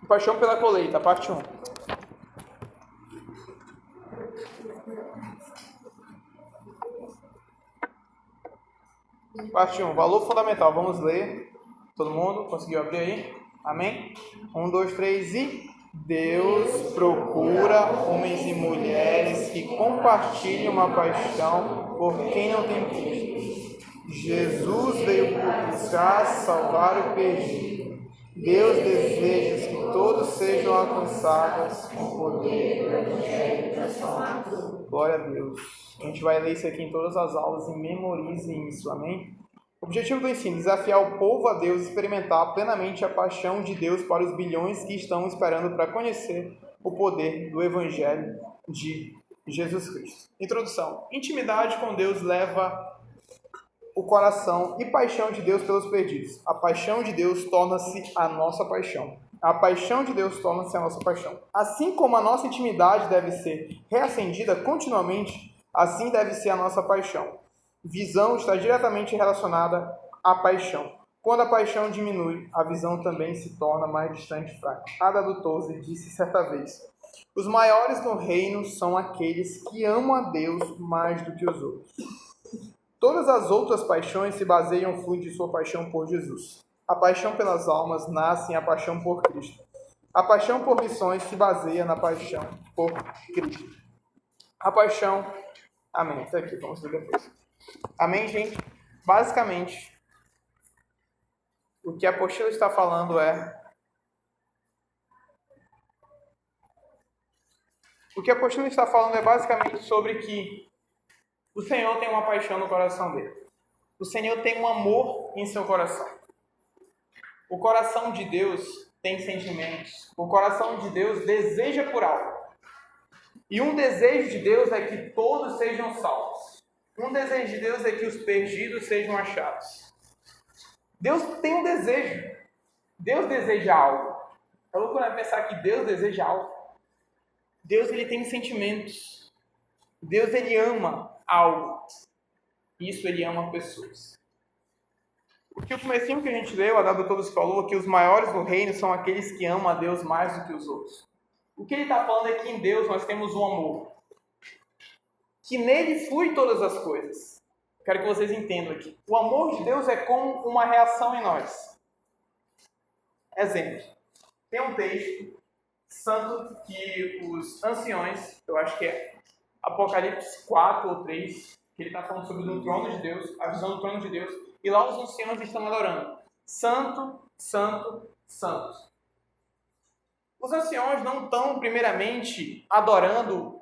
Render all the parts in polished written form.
Paixão pela colheita, parte 1. Parte 1, valor fundamental. Vamos ler. Todo mundo conseguiu abrir aí? Amém? 1, 2, 3 e... Deus procura homens e mulheres que compartilhem uma paixão por quem não tem Cristo. Jesus veio buscar salvar o perdido. Deus deseja que todos sejam alcançados com o poder do Evangelho transformador. Glória a Deus. A gente vai ler isso aqui em todas as aulas e memorizem isso, amém? O objetivo do ensino é desafiar o povo a Deus e experimentar plenamente a paixão de Deus para os bilhões que estão esperando para conhecer o poder do Evangelho de Jesus Cristo. Introdução. Intimidade com Deus leva o coração e paixão de Deus pelos perdidos. A paixão de Deus torna-se a nossa paixão. A paixão de Deus torna-se a nossa paixão. Assim como a nossa intimidade deve ser reacendida continuamente, assim deve ser a nossa paixão. Visão está diretamente relacionada à paixão. Quando a paixão diminui, a visão também se torna mais distante e fraca. Ada Tozer disse certa vez: os maiores no reino são aqueles que amam a Deus mais do que os outros. Todas as outras paixões se baseiam no fluxo de sua paixão por Jesus. A paixão pelas almas nasce em a paixão por Cristo. A paixão por missões se baseia na paixão por Cristo. A paixão... Amém. Está aqui, vamos ver depois. Amém, gente? Basicamente, o que a apostila está falando é... O que a apostila está falando é basicamente sobre que o Senhor tem uma paixão no coração dele. O Senhor tem um amor em seu coração. O coração de Deus tem sentimentos. O coração de Deus deseja por algo. E um desejo de Deus é que todos sejam salvos. Um desejo de Deus é que os perdidos sejam achados. Deus tem um desejo. Deus deseja algo. É loucura pensar que Deus deseja algo. Deus, ele tem sentimentos. Deus, ele ama algo. Isso, ele ama pessoas. Porque o comecinho que a gente leu, a Dada Todos falou que os maiores do reino são aqueles que amam a Deus mais do que os outros. O que ele está falando é que em Deus nós temos um amor. Que nele flui todas as coisas. Quero que vocês entendam aqui. O amor de Deus é como uma reação em nós. Exemplo. Tem um texto santo que os anciões, eu acho que é Apocalipse 4 ou 3, que ele está falando sobre o trono de Deus, a visão do trono de Deus, e lá os anciãos estão adorando. Santo, santo, santo. Os anciãos não estão, primeiramente, adorando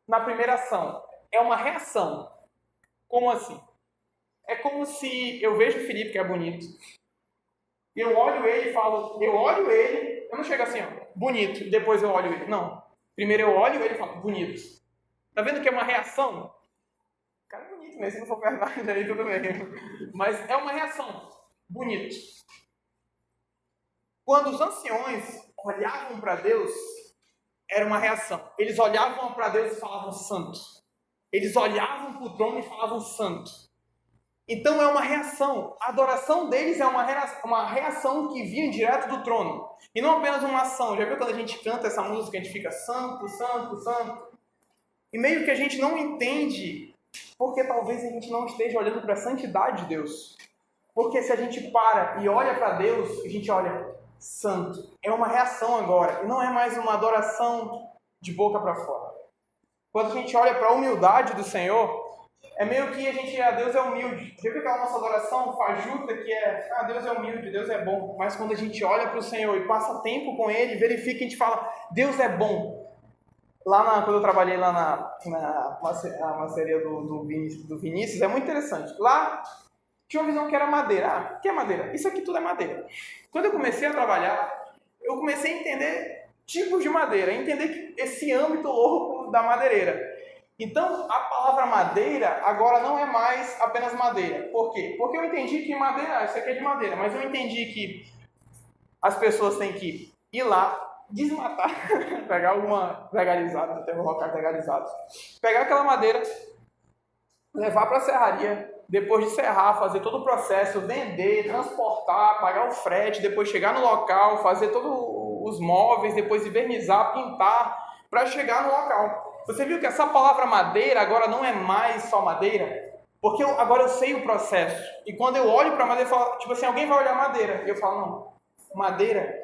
na primeira ação. É uma reação. Como assim? É como se eu vejo o Felipe, que é bonito, e eu olho ele e falo, eu não chego assim, ó, bonito, e depois eu olho ele. Não. Primeiro eu olho ele e falo, bonito. Tá vendo que é uma reação? O cara é bonito, né? Se não for verdade, aí tudo bem. Mas é uma reação. Bonito. Quando os anciões olhavam para Deus, era uma reação. Eles olhavam para Deus e falavam santo. Eles olhavam para o trono e falavam santo. Então é uma reação. A adoração deles é uma reação que vinha direto do trono. E não apenas uma ação. Já viu quando a gente canta essa música, a gente fica santo, santo, santo? E meio que a gente não entende, porque talvez a gente não esteja olhando para a santidade de Deus. Porque se a gente para e olha para Deus, a gente olha santo. É uma reação agora. E não é mais uma adoração de boca para fora. Quando a gente olha para a humildade do Senhor, é meio que Deus é humilde. Já viu aquela nossa adoração fajuta que é, Deus é humilde, Deus é bom. Mas quando a gente olha para o Senhor e passa tempo com Ele, verifica que a gente fala, Deus é bom. Quando eu trabalhei lá na maceria do Vinícius, é muito interessante. Lá tinha uma visão que era madeira. O que é madeira? Isso aqui tudo é madeira. Quando eu comecei a trabalhar, eu comecei a entender tipos de madeira, entender esse âmbito louco da madeireira. Então, a palavra madeira agora não é mais apenas madeira. Por quê? Porque eu entendi que madeira, isso aqui é de madeira, mas eu entendi que as pessoas têm que ir lá, desmatar, pegar alguma legalizada, tem locais legalizados, pegar aquela madeira, levar para a serraria, depois de serrar, fazer todo o processo, vender, transportar, pagar o frete, depois chegar no local, fazer todo os móveis, depois invernizar, pintar, para chegar no local. Você viu que essa palavra madeira agora não é mais só madeira? Porque agora eu sei o processo. E quando eu olho para a madeira, eu falo, tipo assim, alguém vai olhar madeira. E eu falo, não, madeira.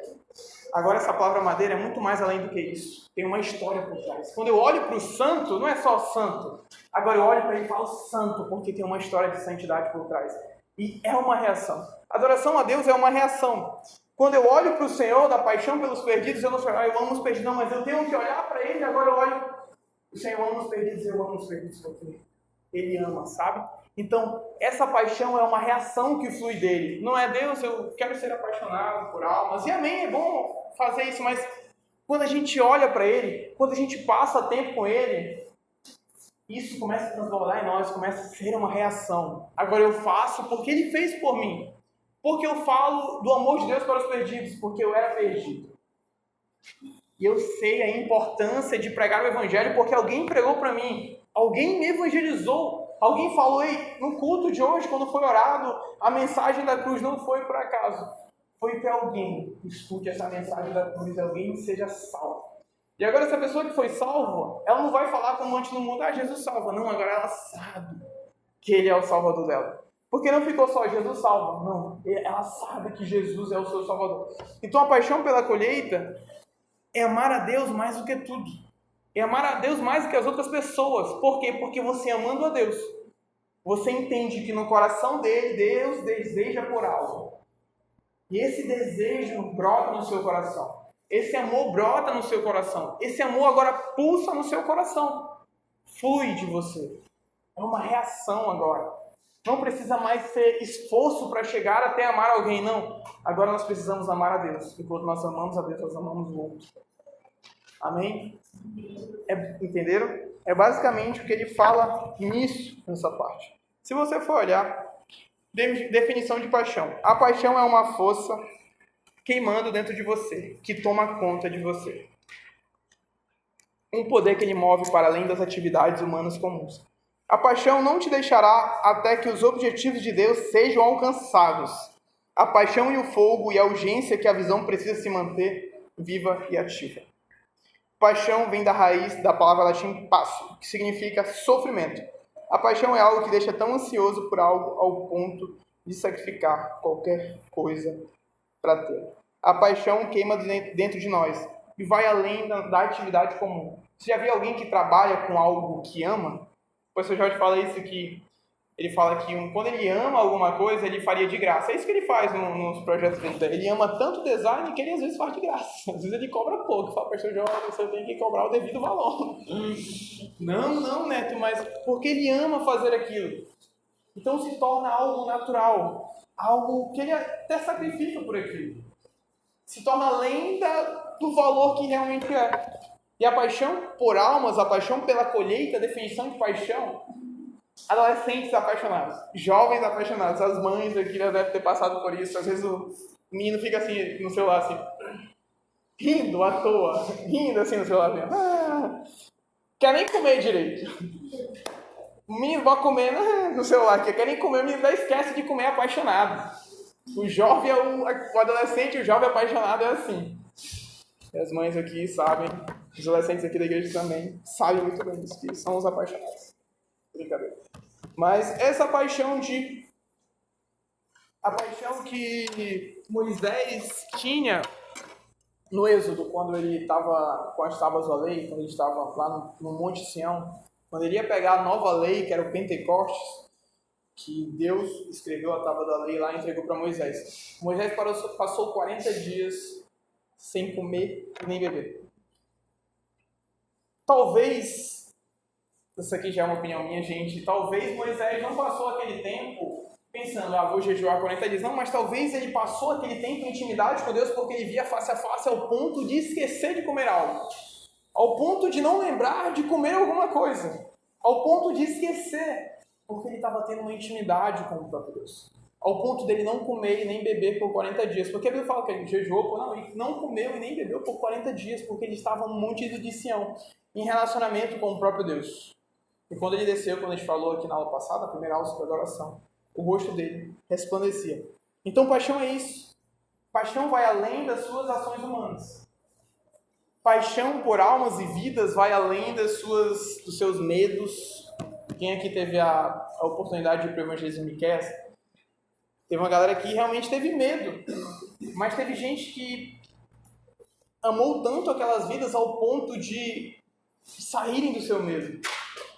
Agora essa palavra madeira é muito mais além do que isso. Tem uma história por trás. Quando eu olho para o santo, não é só santo. Agora eu olho para ele e falo santo, porque tem uma história de santidade por trás. E é uma reação. Adoração a Deus é uma reação. Quando eu olho para o Senhor, da paixão pelos perdidos, eu não falo, eu amo os perdidos, não, mas eu tenho que olhar para ele, agora eu olho, o Senhor ama os perdidos, eu amo os perdidos porque ele ama, sabe? Então, essa paixão é uma reação que flui dele. Não é Deus, eu quero ser apaixonado por almas. E amém, é bom fazer isso, mas quando a gente olha para ele, quando a gente passa tempo com ele, isso começa a transbordar em nós, começa a ser uma reação. Agora eu faço porque ele fez por mim. Porque eu falo do amor de Deus para os perdidos, porque eu era perdido. E eu sei a importância de pregar o evangelho porque alguém pregou para mim. Alguém me evangelizou. Alguém falou, ei, no culto de hoje, quando foi orado, a mensagem da cruz não foi por acaso. Foi para alguém que escute essa mensagem da cruz, alguém seja salvo. E agora essa pessoa que foi salva, ela não vai falar como antes no mundo, Jesus salva. Não, agora ela sabe que ele é o salvador dela. Porque não ficou só Jesus salva. Não, ela sabe que Jesus é o seu salvador. Então a paixão pela colheita é amar a Deus mais do que tudo. É amar a Deus mais do que as outras pessoas. Por quê? Porque você amando a Deus, você entende que no coração dele, Deus deseja por algo. E esse desejo brota no seu coração. Esse amor brota no seu coração. Esse amor agora pulsa no seu coração. Flui de você. É uma reação agora. Não precisa mais ser esforço para chegar até amar alguém, não. Agora nós precisamos amar a Deus. Enquanto nós amamos a Deus, nós amamos o outro. Amém? Entenderam? É basicamente o que ele fala nisso, nessa parte. Se você for olhar, definição de paixão. A paixão é uma força queimando dentro de você, que toma conta de você. Um poder que ele move para além das atividades humanas comuns. A paixão não te deixará até que os objetivos de Deus sejam alcançados. A paixão e o fogo e a urgência que a visão precisa se manter viva e ativa. Paixão vem da raiz da palavra latim passio, que significa sofrimento. A paixão é algo que deixa tão ansioso por algo ao ponto de sacrificar qualquer coisa para ter. A paixão queima dentro de nós e vai além da atividade comum. Você já viu alguém que trabalha com algo que ama? O professor Jorge fala isso, que ele fala que quando ele ama alguma coisa, ele faria de graça. É isso que ele faz nos projetos dele. Ele ama tanto design que ele às vezes faz de graça. Às vezes ele cobra pouco. Fala, professor Jorge, você tem que cobrar o devido valor. Não, Neto, mas porque ele ama fazer aquilo. Então se torna algo natural. Algo que ele até sacrifica por aquilo. Se torna além do valor que realmente é. E a paixão por almas, a paixão pela colheita, a definição de paixão, adolescentes apaixonados, jovens apaixonados, as mães aqui já devem ter passado por isso. Às vezes o menino fica assim no celular, assim, rindo à toa, rindo assim no celular, assim, quer nem comer direito. O menino vai comer no celular, quer nem comer, o menino já esquece de comer apaixonado. O jovem, o adolescente, o jovem apaixonado é assim. E as mães aqui sabem, os adolescentes aqui da igreja também sabem muito bem disso, que são os apaixonados. Brincadeira. Mas essa paixão a paixão que Moisés tinha no Êxodo, quando ele estava com as tábuas da lei, quando ele estava lá no Monte Sião, quando ele ia pegar a nova lei, que era o Pentecostes, que Deus escreveu a tábua da lei lá e entregou para Moisés. Moisés passou 40 dias sem comer e nem beber. Talvez, isso aqui já é uma opinião minha, gente, talvez Moisés não passou aquele tempo pensando, vou jejuar 40 dias. Não, mas talvez ele passou aquele tempo em intimidade com Deus porque ele via face a face ao ponto de esquecer de comer algo. Ao ponto de não lembrar de comer alguma coisa. Ao ponto de esquecer, porque ele estava tendo uma intimidade com o próprio Deus. Ao ponto dele não comer e nem beber por 40 dias. Porque a Bíblia fala que ele jejuou, ele não comeu e nem bebeu por 40 dias, porque ele estava no Monte de Sião, em relacionamento com o próprio Deus. E quando ele desceu, quando a gente falou aqui na aula passada, a primeira aula sobre adoração, o rosto dele resplandecia. Então paixão é isso. Paixão vai além das suas ações humanas. paixão por almas e vidas vai além dos seus medos. Quem aqui teve a oportunidade de ir para o Evangelismo de Miqueias, teve uma galera que realmente teve medo, mas teve gente que amou tanto aquelas vidas ao ponto de saírem do seu medo,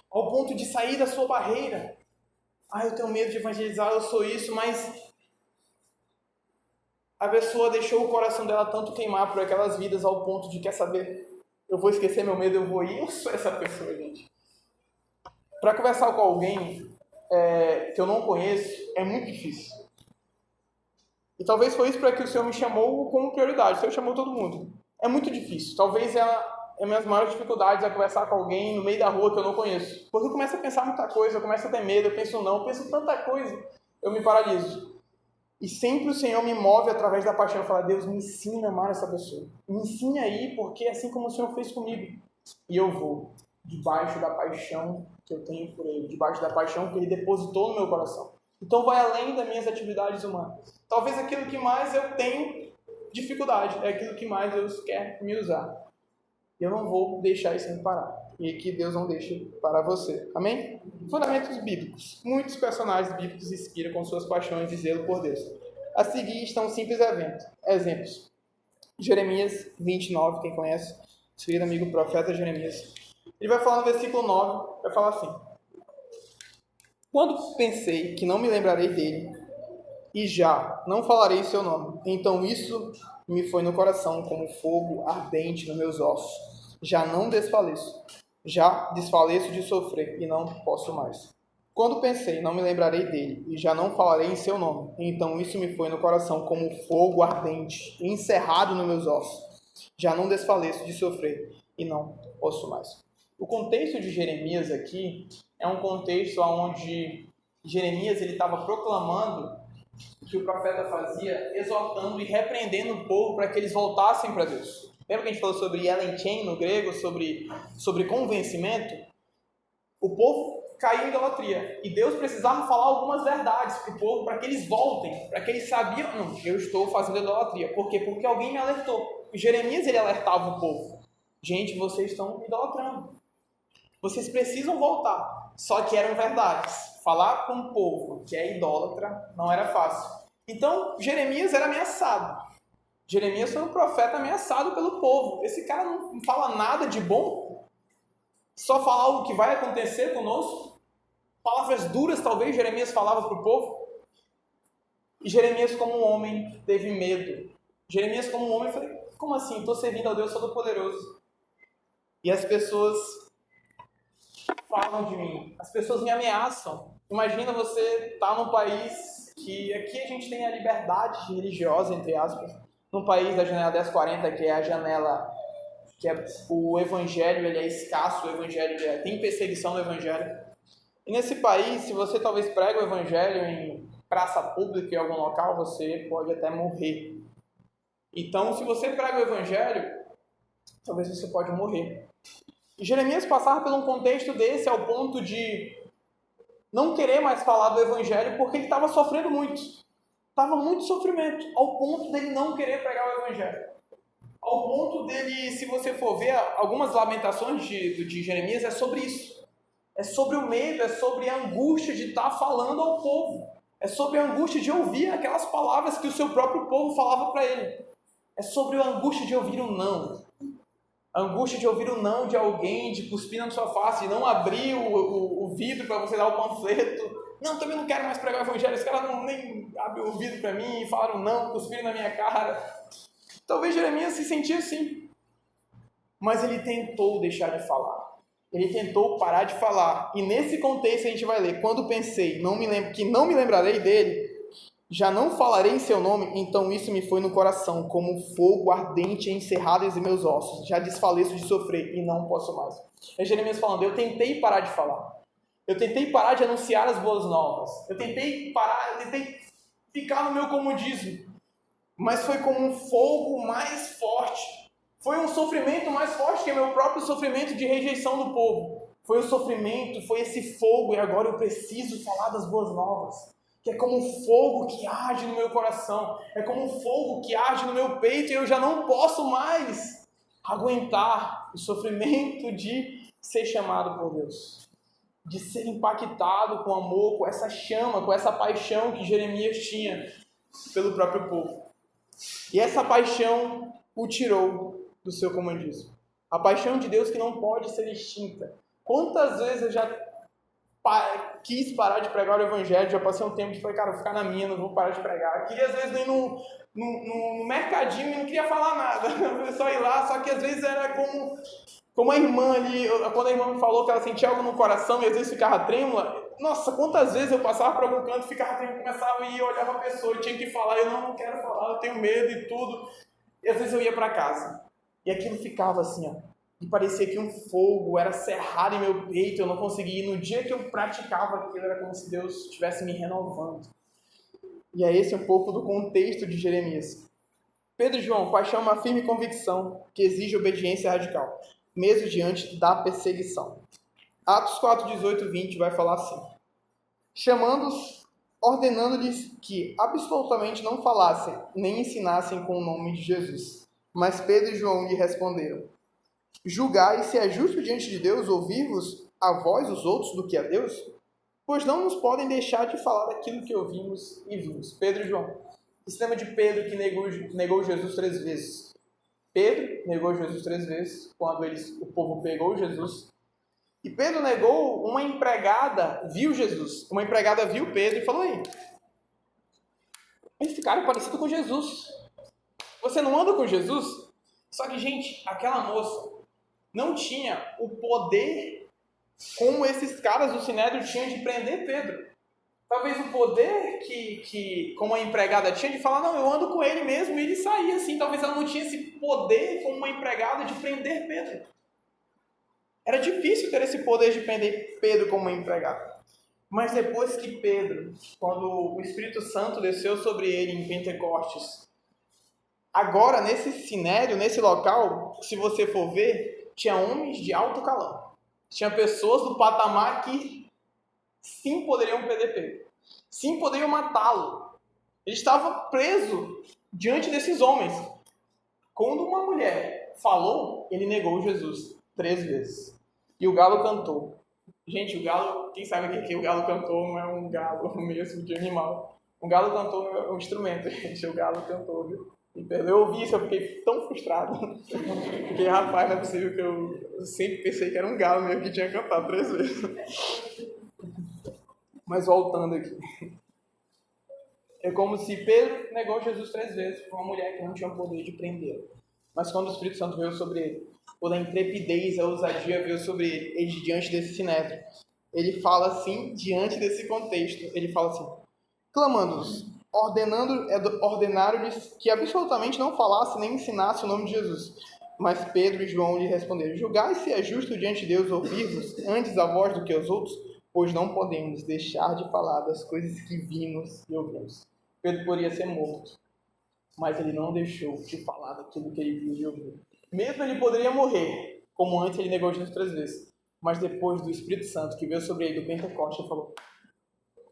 ao ponto de sair da sua barreira. Eu tenho medo de evangelizar, eu sou isso, mas a pessoa deixou o coração dela tanto queimar por aquelas vidas ao ponto de, quer saber, eu vou esquecer meu medo, eu vou ir. Eu sou essa pessoa, gente. Para conversar com alguém que eu não conheço, é muito difícil. E talvez foi isso para que o Senhor me chamou como prioridade. O Senhor chamou todo mundo. É muito difícil. Talvez as minhas maiores dificuldades é conversar com alguém no meio da rua que eu não conheço. Porque eu começo a pensar muita coisa, eu começo a ter medo, eu penso tanta coisa, eu me paraliso. E sempre o Senhor me move através da paixão. Fala, Deus, me ensina a amar essa pessoa. Me ensine aí, porque é assim como o Senhor fez comigo. E eu vou, debaixo da paixão que eu tenho por Ele, debaixo da paixão que Ele depositou no meu coração. Então vai além das minhas atividades humanas. Talvez aquilo que mais eu tenho dificuldade, é aquilo que mais Deus quer me usar. Eu não vou deixar isso me parar. E que Deus não deixe parar você. Amém? Fundamentos bíblicos. Muitos personagens bíblicos inspiram com suas paixões e zelo por Deus. A seguir estão simples exemplos. Jeremias 29, quem conhece? Nosso querido amigo profeta Jeremias. Ele vai falar no versículo 9, vai falar assim: quando pensei que não me lembrarei dele, e já não falarei seu nome, então isso me foi no coração como fogo ardente nos meus ossos. Já não desfaleço. Já desfaleço de sofrer e não posso mais. Quando pensei, não me lembrarei dele, e já não falarei em seu nome, então isso me foi no coração como fogo ardente, encerrado nos meus ossos. Já não desfaleço de sofrer e não posso mais. O contexto de Jeremias aqui é um contexto onde Jeremias estava proclamando o que o profeta fazia, exortando e repreendendo o povo para que eles voltassem para Deus. Lembra que a gente falou sobre elenchen no grego, sobre convencimento? O povo caiu em idolatria. E Deus precisava falar algumas verdades para o povo, para que eles voltem, para que eles sabiam, não, eu estou fazendo idolatria. Por quê? Porque alguém me alertou. Jeremias, ele alertava o povo. Gente, vocês estão idolatrando. Vocês precisam voltar. Só que eram verdades. Falar com um povo que é idólatra não era fácil. Então, Jeremias era ameaçado. Jeremias foi um profeta ameaçado pelo povo. Esse cara não fala nada de bom, só fala algo que vai acontecer conosco. Palavras duras, talvez, Jeremias falava para o povo. E Jeremias, como um homem, teve medo. Jeremias, como um homem, falou, como assim? Estou servindo ao Deus Todo-Poderoso. E as pessoas falam de mim. As pessoas me ameaçam. Imagina você estar num país que aqui a gente tem a liberdade religiosa, entre aspas, num país da janela 1040, que é a janela que o evangelho ele é escasso, o evangelho tem perseguição no evangelho. E nesse país, se você talvez prega o evangelho em praça pública, em algum local, você pode até morrer. Então, se você prega o evangelho, talvez você pode morrer. E Jeremias passava por um contexto desse ao ponto de não querer mais falar do evangelho porque ele estava sofrendo muito. Estava muito sofrimento, ao ponto dele não querer pregar o evangelho. Ao ponto dele, se você for ver, algumas lamentações de Jeremias é sobre isso. É sobre o medo, é sobre a angústia de estar falando ao povo. É sobre a angústia de ouvir aquelas palavras que o seu próprio povo falava para ele. É sobre a angústia de ouvir um não. A angústia de ouvir o não de alguém, de cuspir na sua face, de não abrir o vidro para você dar o panfleto. Não, também não quero mais pregar o evangelho. Os caras não nem abrem o vidro para mim e falaram não, cuspiram na minha cara. Talvez Jeremias se sentia assim. Mas ele tentou deixar de falar. Ele tentou parar de falar. E nesse contexto a gente vai ler. Quando pensei que não me lembrarei dele, já não falarei em seu nome, então isso me foi no coração, como um fogo ardente encerrado em meus ossos. Já desfaleço de sofrer e não posso mais. É Jeremias falando, eu tentei parar de falar. Eu tentei parar de anunciar as boas novas. Eu tentei ficar no meu comodismo. Mas foi como um fogo mais forte. Foi um sofrimento mais forte que o meu próprio sofrimento de rejeição do povo. Foi o sofrimento, foi esse fogo, e agora eu preciso falar das boas novas. Que é como um fogo que arde no meu coração. É como um fogo que arde no meu peito e eu já não posso mais. aguentar o sofrimento de ser chamado por Deus, de ser impactado com amor, com essa chama, com essa paixão que Jeremias tinha pelo próprio povo. E essa paixão o tirou do seu comodismo. A paixão de Deus que não pode ser extinta. Quantas vezes eu já quis parar de pregar o evangelho, já passei um tempo de falei, cara, vou ficar na minha, não vou parar de pregar. Queria às vezes ir no mercadinho e não queria falar nada, eu só ir lá, só que às vezes era como a irmã ali, quando a irmã me falou que ela sentia algo no coração e às vezes ficava trêmula, nossa, quantas vezes eu passava por algum canto, ficava trêmula, começava a ir, olhava a pessoa, eu tinha que falar, eu não quero falar, eu tenho medo e tudo, e às vezes eu ia para casa, e aquilo ficava assim, ó, e parecia que um fogo era cerrado em meu peito, eu não conseguia ir. No dia que eu praticava aquilo, era como se Deus estivesse me renovando. E é esse um pouco do contexto de Jeremias. Pedro e João, paixão é uma firme convicção que exige obediência radical, mesmo diante da perseguição. Atos 4, 18 e 20 vai falar assim: chamando-os, ordenando-lhes que absolutamente não falassem, nem ensinassem com o nome de Jesus. Mas Pedro e João lhe responderam: julgai se é justo diante de Deus ouvir-vos a vós os outros do que a Deus? Pois não nos podem deixar de falar daquilo que ouvimos e vimos. Pedro e João. Esse tema de Pedro que negou Jesus 3 vezes. Pedro negou Jesus 3 vezes, quando o povo pegou Jesus. E Pedro negou, uma empregada viu Jesus. Uma empregada viu Pedro e falou: aí, esse cara é parecido com Jesus. Você não anda com Jesus? Só que, gente, aquela moça não tinha o poder como esses caras do Sinédrio tinham de prender Pedro. Talvez o poder que como a empregada tinha de falar, não, eu ando com ele mesmo, e ele saía assim. Talvez ela não tinha esse poder como uma empregada de prender Pedro. Era difícil ter esse poder de prender Pedro como uma empregada. Mas depois que Pedro, quando o Espírito Santo desceu sobre ele em Pentecostes, agora nesse sinédrio, nesse local, se você for ver, tinha homens de alto calão. Tinha pessoas do patamar que sim poderiam prender Pedro. Sim poderiam matá-lo. Ele estava preso diante desses homens. Quando uma mulher falou, ele negou Jesus 3 vezes. E o galo cantou. Gente, o galo, quem sabe o que o galo cantou não é um galo mesmo de animal. O galo cantou é um instrumento, gente. O galo cantou, viu? Eu ouvi isso, eu fiquei tão frustrado. Porque, rapaz, não é possível que eu sempre pensei que era um galo mesmo que tinha cantado 3 vezes. Mas voltando aqui. É como se Pedro negou Jesus 3 vezes para uma mulher que não tinha o poder de prendê-lo. Mas quando o Espírito Santo veio sobre ele, quando a intrepidez, a ousadia veio sobre ele diante desse sinédrio, ele fala assim, diante desse contexto, ele fala assim: clamando-os, ordenaram-lhes que absolutamente não falasse nem ensinasse o nome de Jesus. Mas Pedro e João lhe responderam: julgai se é justo diante de Deus ouvir-vos antes a voz do que os outros, pois não podemos deixar de falar das coisas que vimos e ouvimos. Pedro poderia ser morto, mas ele não deixou de falar daquilo que ele viu e ouviu. Mesmo ele poderia morrer, como antes ele negou Jesus 3 vezes, mas depois do Espírito Santo que veio sobre ele do Pentecostes, ele falou: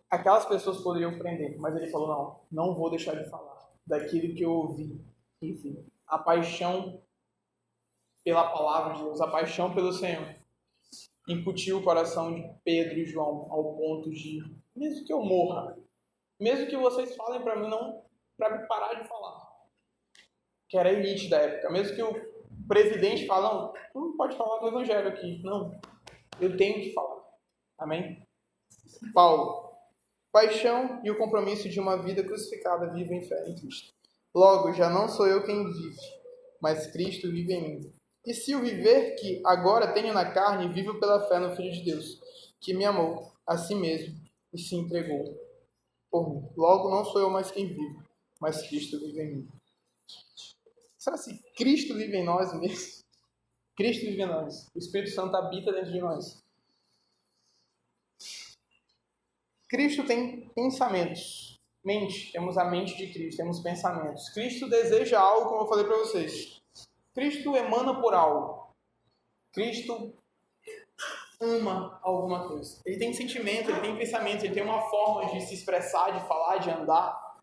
aquelas pessoas poderiam prender, mas ele falou: não vou deixar de falar daquilo que eu ouvi. Enfim, a paixão pela palavra de Deus, a paixão pelo Senhor, incutiu o coração de Pedro e João ao ponto de, mesmo que eu morra, mesmo que vocês falem para mim não, para me parar de falar, que era a elite da época, mesmo que o presidente fale, não pode falar do evangelho aqui, não, eu tenho que falar. Amém? Paulo: paixão e o compromisso de uma vida crucificada vive em fé em Cristo. Logo, já não sou eu quem vive, mas Cristo vive em mim. E se o viver que agora tenho na carne, vivo pela fé no Filho de Deus, que me amou a si mesmo e se entregou por mim. Logo, não sou eu mais quem vive, mas Cristo vive em mim. Será que Cristo vive em nós mesmo? Cristo vive em nós. O Espírito Santo habita dentro de nós. Cristo tem pensamentos. Mente. Temos a mente de Cristo. Temos pensamentos. Cristo deseja algo, como eu falei para vocês. Cristo emana por algo. Cristo ama alguma coisa. Ele tem sentimento, ele tem pensamento, ele tem uma forma de se expressar, de falar, de andar,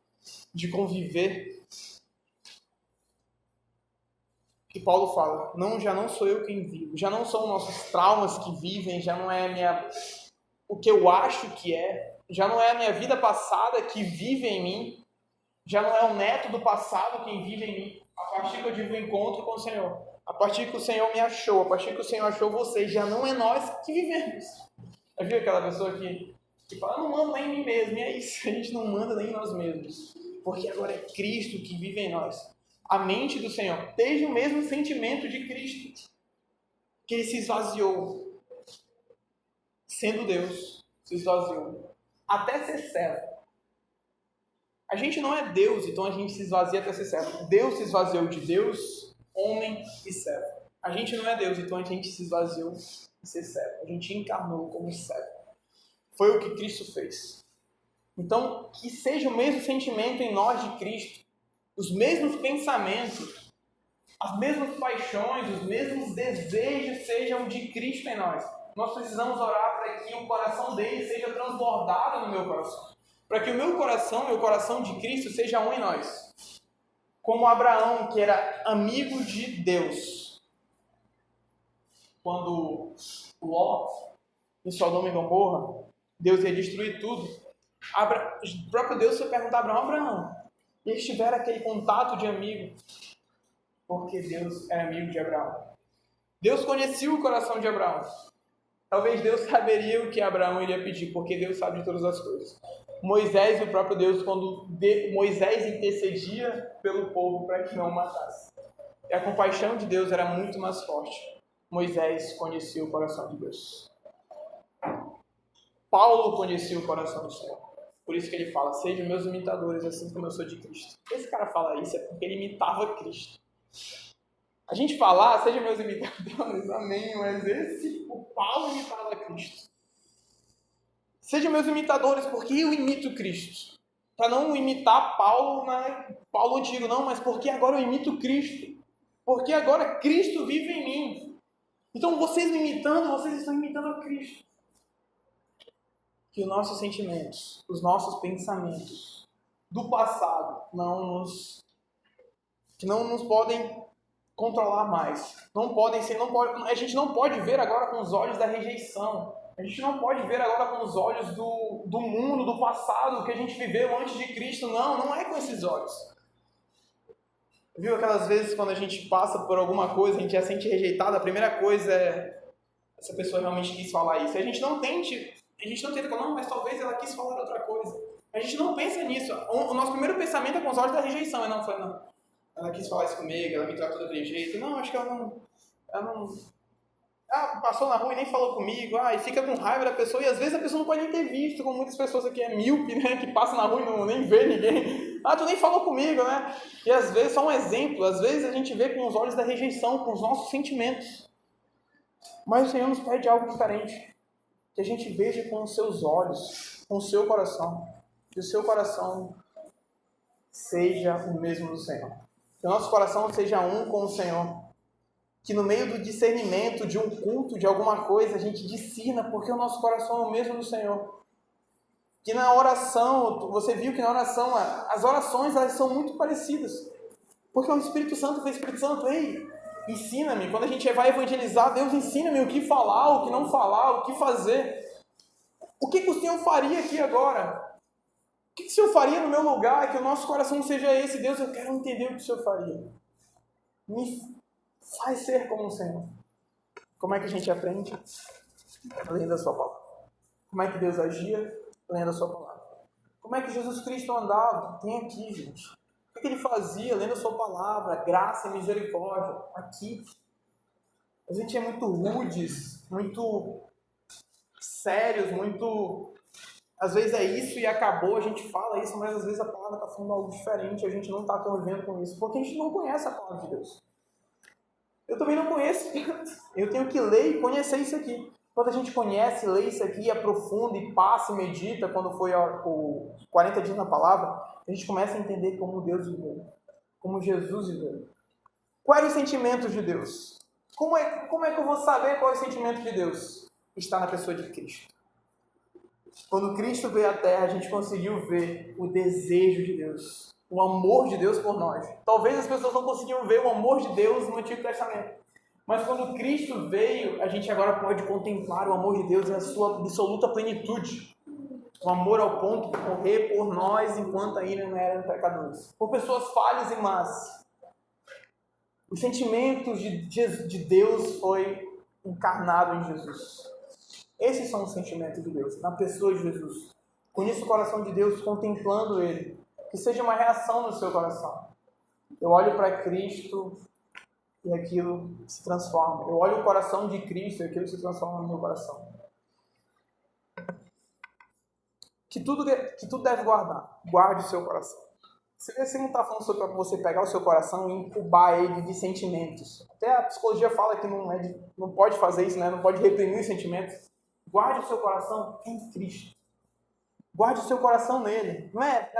de conviver. que Paulo fala, já não sou eu quem vivo, já não são nossos traumas que vivem, já não é o que eu acho que já não é a minha vida passada que vive em mim, já não é o neto do passado quem vive em mim, a partir que eu tive o encontro com o Senhor, a partir que o Senhor me achou, a partir que o Senhor achou vocês, já não é nós que vivemos. Já viu aquela pessoa que fala, eu não mando nem em mim mesmo, e é isso, a gente não manda nem em nós mesmos, porque agora é Cristo que vive em nós. A mente do Senhor, desde o mesmo sentimento de Cristo, que ele se esvaziou, sendo Deus, se esvaziou, até ser servo. A gente não é Deus, então a gente se esvazia até ser servo. Deus se esvaziou de Deus, homem e servo. A gente não é Deus, então a gente se esvaziou de ser servo. A gente encarnou como servo. Foi o que Cristo fez. Então, que seja o mesmo sentimento em nós de Cristo, os mesmos pensamentos, as mesmas paixões, os mesmos desejos sejam de Cristo em nós. Nós precisamos orar para que o coração dele seja transbordado no meu coração. Para que o meu coração e o coração de Cristo seja um em nós. Como Abraão, que era amigo de Deus. Quando Ló, em Sodoma e Gomorra, Deus ia destruir tudo. O próprio Deus foi perguntar a Abraão, eles tiveram aquele contato de amigo, porque Deus era amigo de Abraão. Deus conhecia o coração de Abraão. Talvez Deus saberia o que Abraão iria pedir, porque Deus sabe de todas as coisas. Moisés, o próprio Deus, quando Moisés intercedia pelo povo para que não o matasse. E a compaixão de Deus era muito mais forte. Moisés conhecia o coração de Deus. Paulo conhecia o coração do Senhor. Por isso que ele fala, sejam meus imitadores, assim como eu sou de Cristo. Esse cara fala isso é porque ele imitava Cristo. A gente fala, sejam meus imitadores, amém, mas o Paulo imitava Cristo. Sejam meus imitadores, porque eu imito Cristo. Para não imitar Paulo antigo, não, mas porque agora eu imito Cristo. Porque agora Cristo vive em mim. Então vocês me imitando, vocês estão imitando a Cristo. Que os nossos sentimentos, os nossos pensamentos do passado que não nos podem controlar mais. A gente não pode ver agora com os olhos da rejeição. A gente não pode ver agora com os olhos do mundo, do passado, que a gente viveu antes de Cristo. Não é com esses olhos. Viu aquelas vezes quando a gente passa por alguma coisa, a gente já sente rejeitado, a primeira coisa é essa pessoa realmente quis falar isso. A gente não tenta falar, não, mas talvez ela quis falar outra coisa. A gente não pensa nisso. O nosso primeiro pensamento é com os olhos da rejeição. Não. Ela quis falar isso comigo, ela me tratou daquele jeito. Não, acho que ela não... passou na rua e nem falou comigo. E fica com raiva da pessoa. E às vezes a pessoa não pode nem ter visto, como muitas pessoas aqui é míope, né? Que passa na rua e nem vê ninguém. Tu nem falou comigo, né? E às vezes, só um exemplo, às vezes a gente vê com os olhos da rejeição, com os nossos sentimentos. Mas o Senhor nos pede algo diferente. Que a gente veja com os seus olhos, com o seu coração. Que o seu coração seja o mesmo do Senhor. Que o nosso coração seja um com o Senhor. Que no meio do discernimento de um culto, de alguma coisa, a gente discirna, porque o nosso coração é o mesmo do Senhor. Que na oração, você viu que na oração, as orações elas são muito parecidas. Porque o Espírito Santo fez, Espírito Santo, ensina-me. Quando a gente vai evangelizar, Deus ensina-me o que falar, o que não falar, o que fazer. O que o Senhor faria aqui agora? O que o Senhor faria no meu lugar? Que o nosso coração seja esse. Deus, eu quero entender o que o Senhor faria. Me faz ser como o Senhor. Como é que a gente aprende? Lendo a sua palavra. Como é que Deus agia? Lendo a sua palavra. Como é que Jesus Cristo andava? Tem aqui, gente. O que ele fazia? Lendo a sua palavra. Graça e misericórdia. Aqui. A gente é muito rudes, muito sérios, muito... Às vezes é isso e acabou, a gente fala isso, mas às vezes a palavra está falando algo diferente, a gente não está convivendo com isso, porque a gente não conhece a palavra de Deus. Eu também não conheço. Eu tenho que ler e conhecer isso aqui. Quando a gente conhece, lê isso aqui, aprofunda e passa e medita, quando foi os 40 dias na palavra, a gente começa a entender como Deus viveu, como Jesus viveu. Qual era o sentimento de Deus? Como é que eu vou saber qual é o sentimento de Deus? Está na pessoa de Cristo. Quando Cristo veio à Terra, a gente conseguiu ver o desejo de Deus. o amor de Deus por nós. Talvez as pessoas não conseguiam ver o amor de Deus no Antigo Testamento. Mas quando Cristo veio, a gente agora pode contemplar o amor de Deus em sua absoluta plenitude. O amor ao ponto de morrer por nós enquanto ainda não eram pecadores. Por pessoas falhas e más. Os sentimentos de Deus foi encarnado em Jesus. Esses são os sentimentos de Deus, na pessoa de Jesus. Conheça o coração de Deus contemplando Ele. Que seja uma reação no seu coração. Eu olho para Cristo e aquilo se transforma. Eu olho o coração de Cristo e aquilo se transforma no meu coração. Que tudo deve guardar. Guarde o seu coração. Você não está falando sobre você pegar o seu coração e incubar ele de sentimentos. Até a psicologia fala que não pode fazer isso, né? Não pode reprimir os sentimentos. Guarde o seu coração em Cristo. Guarde o seu coração nele. Não é,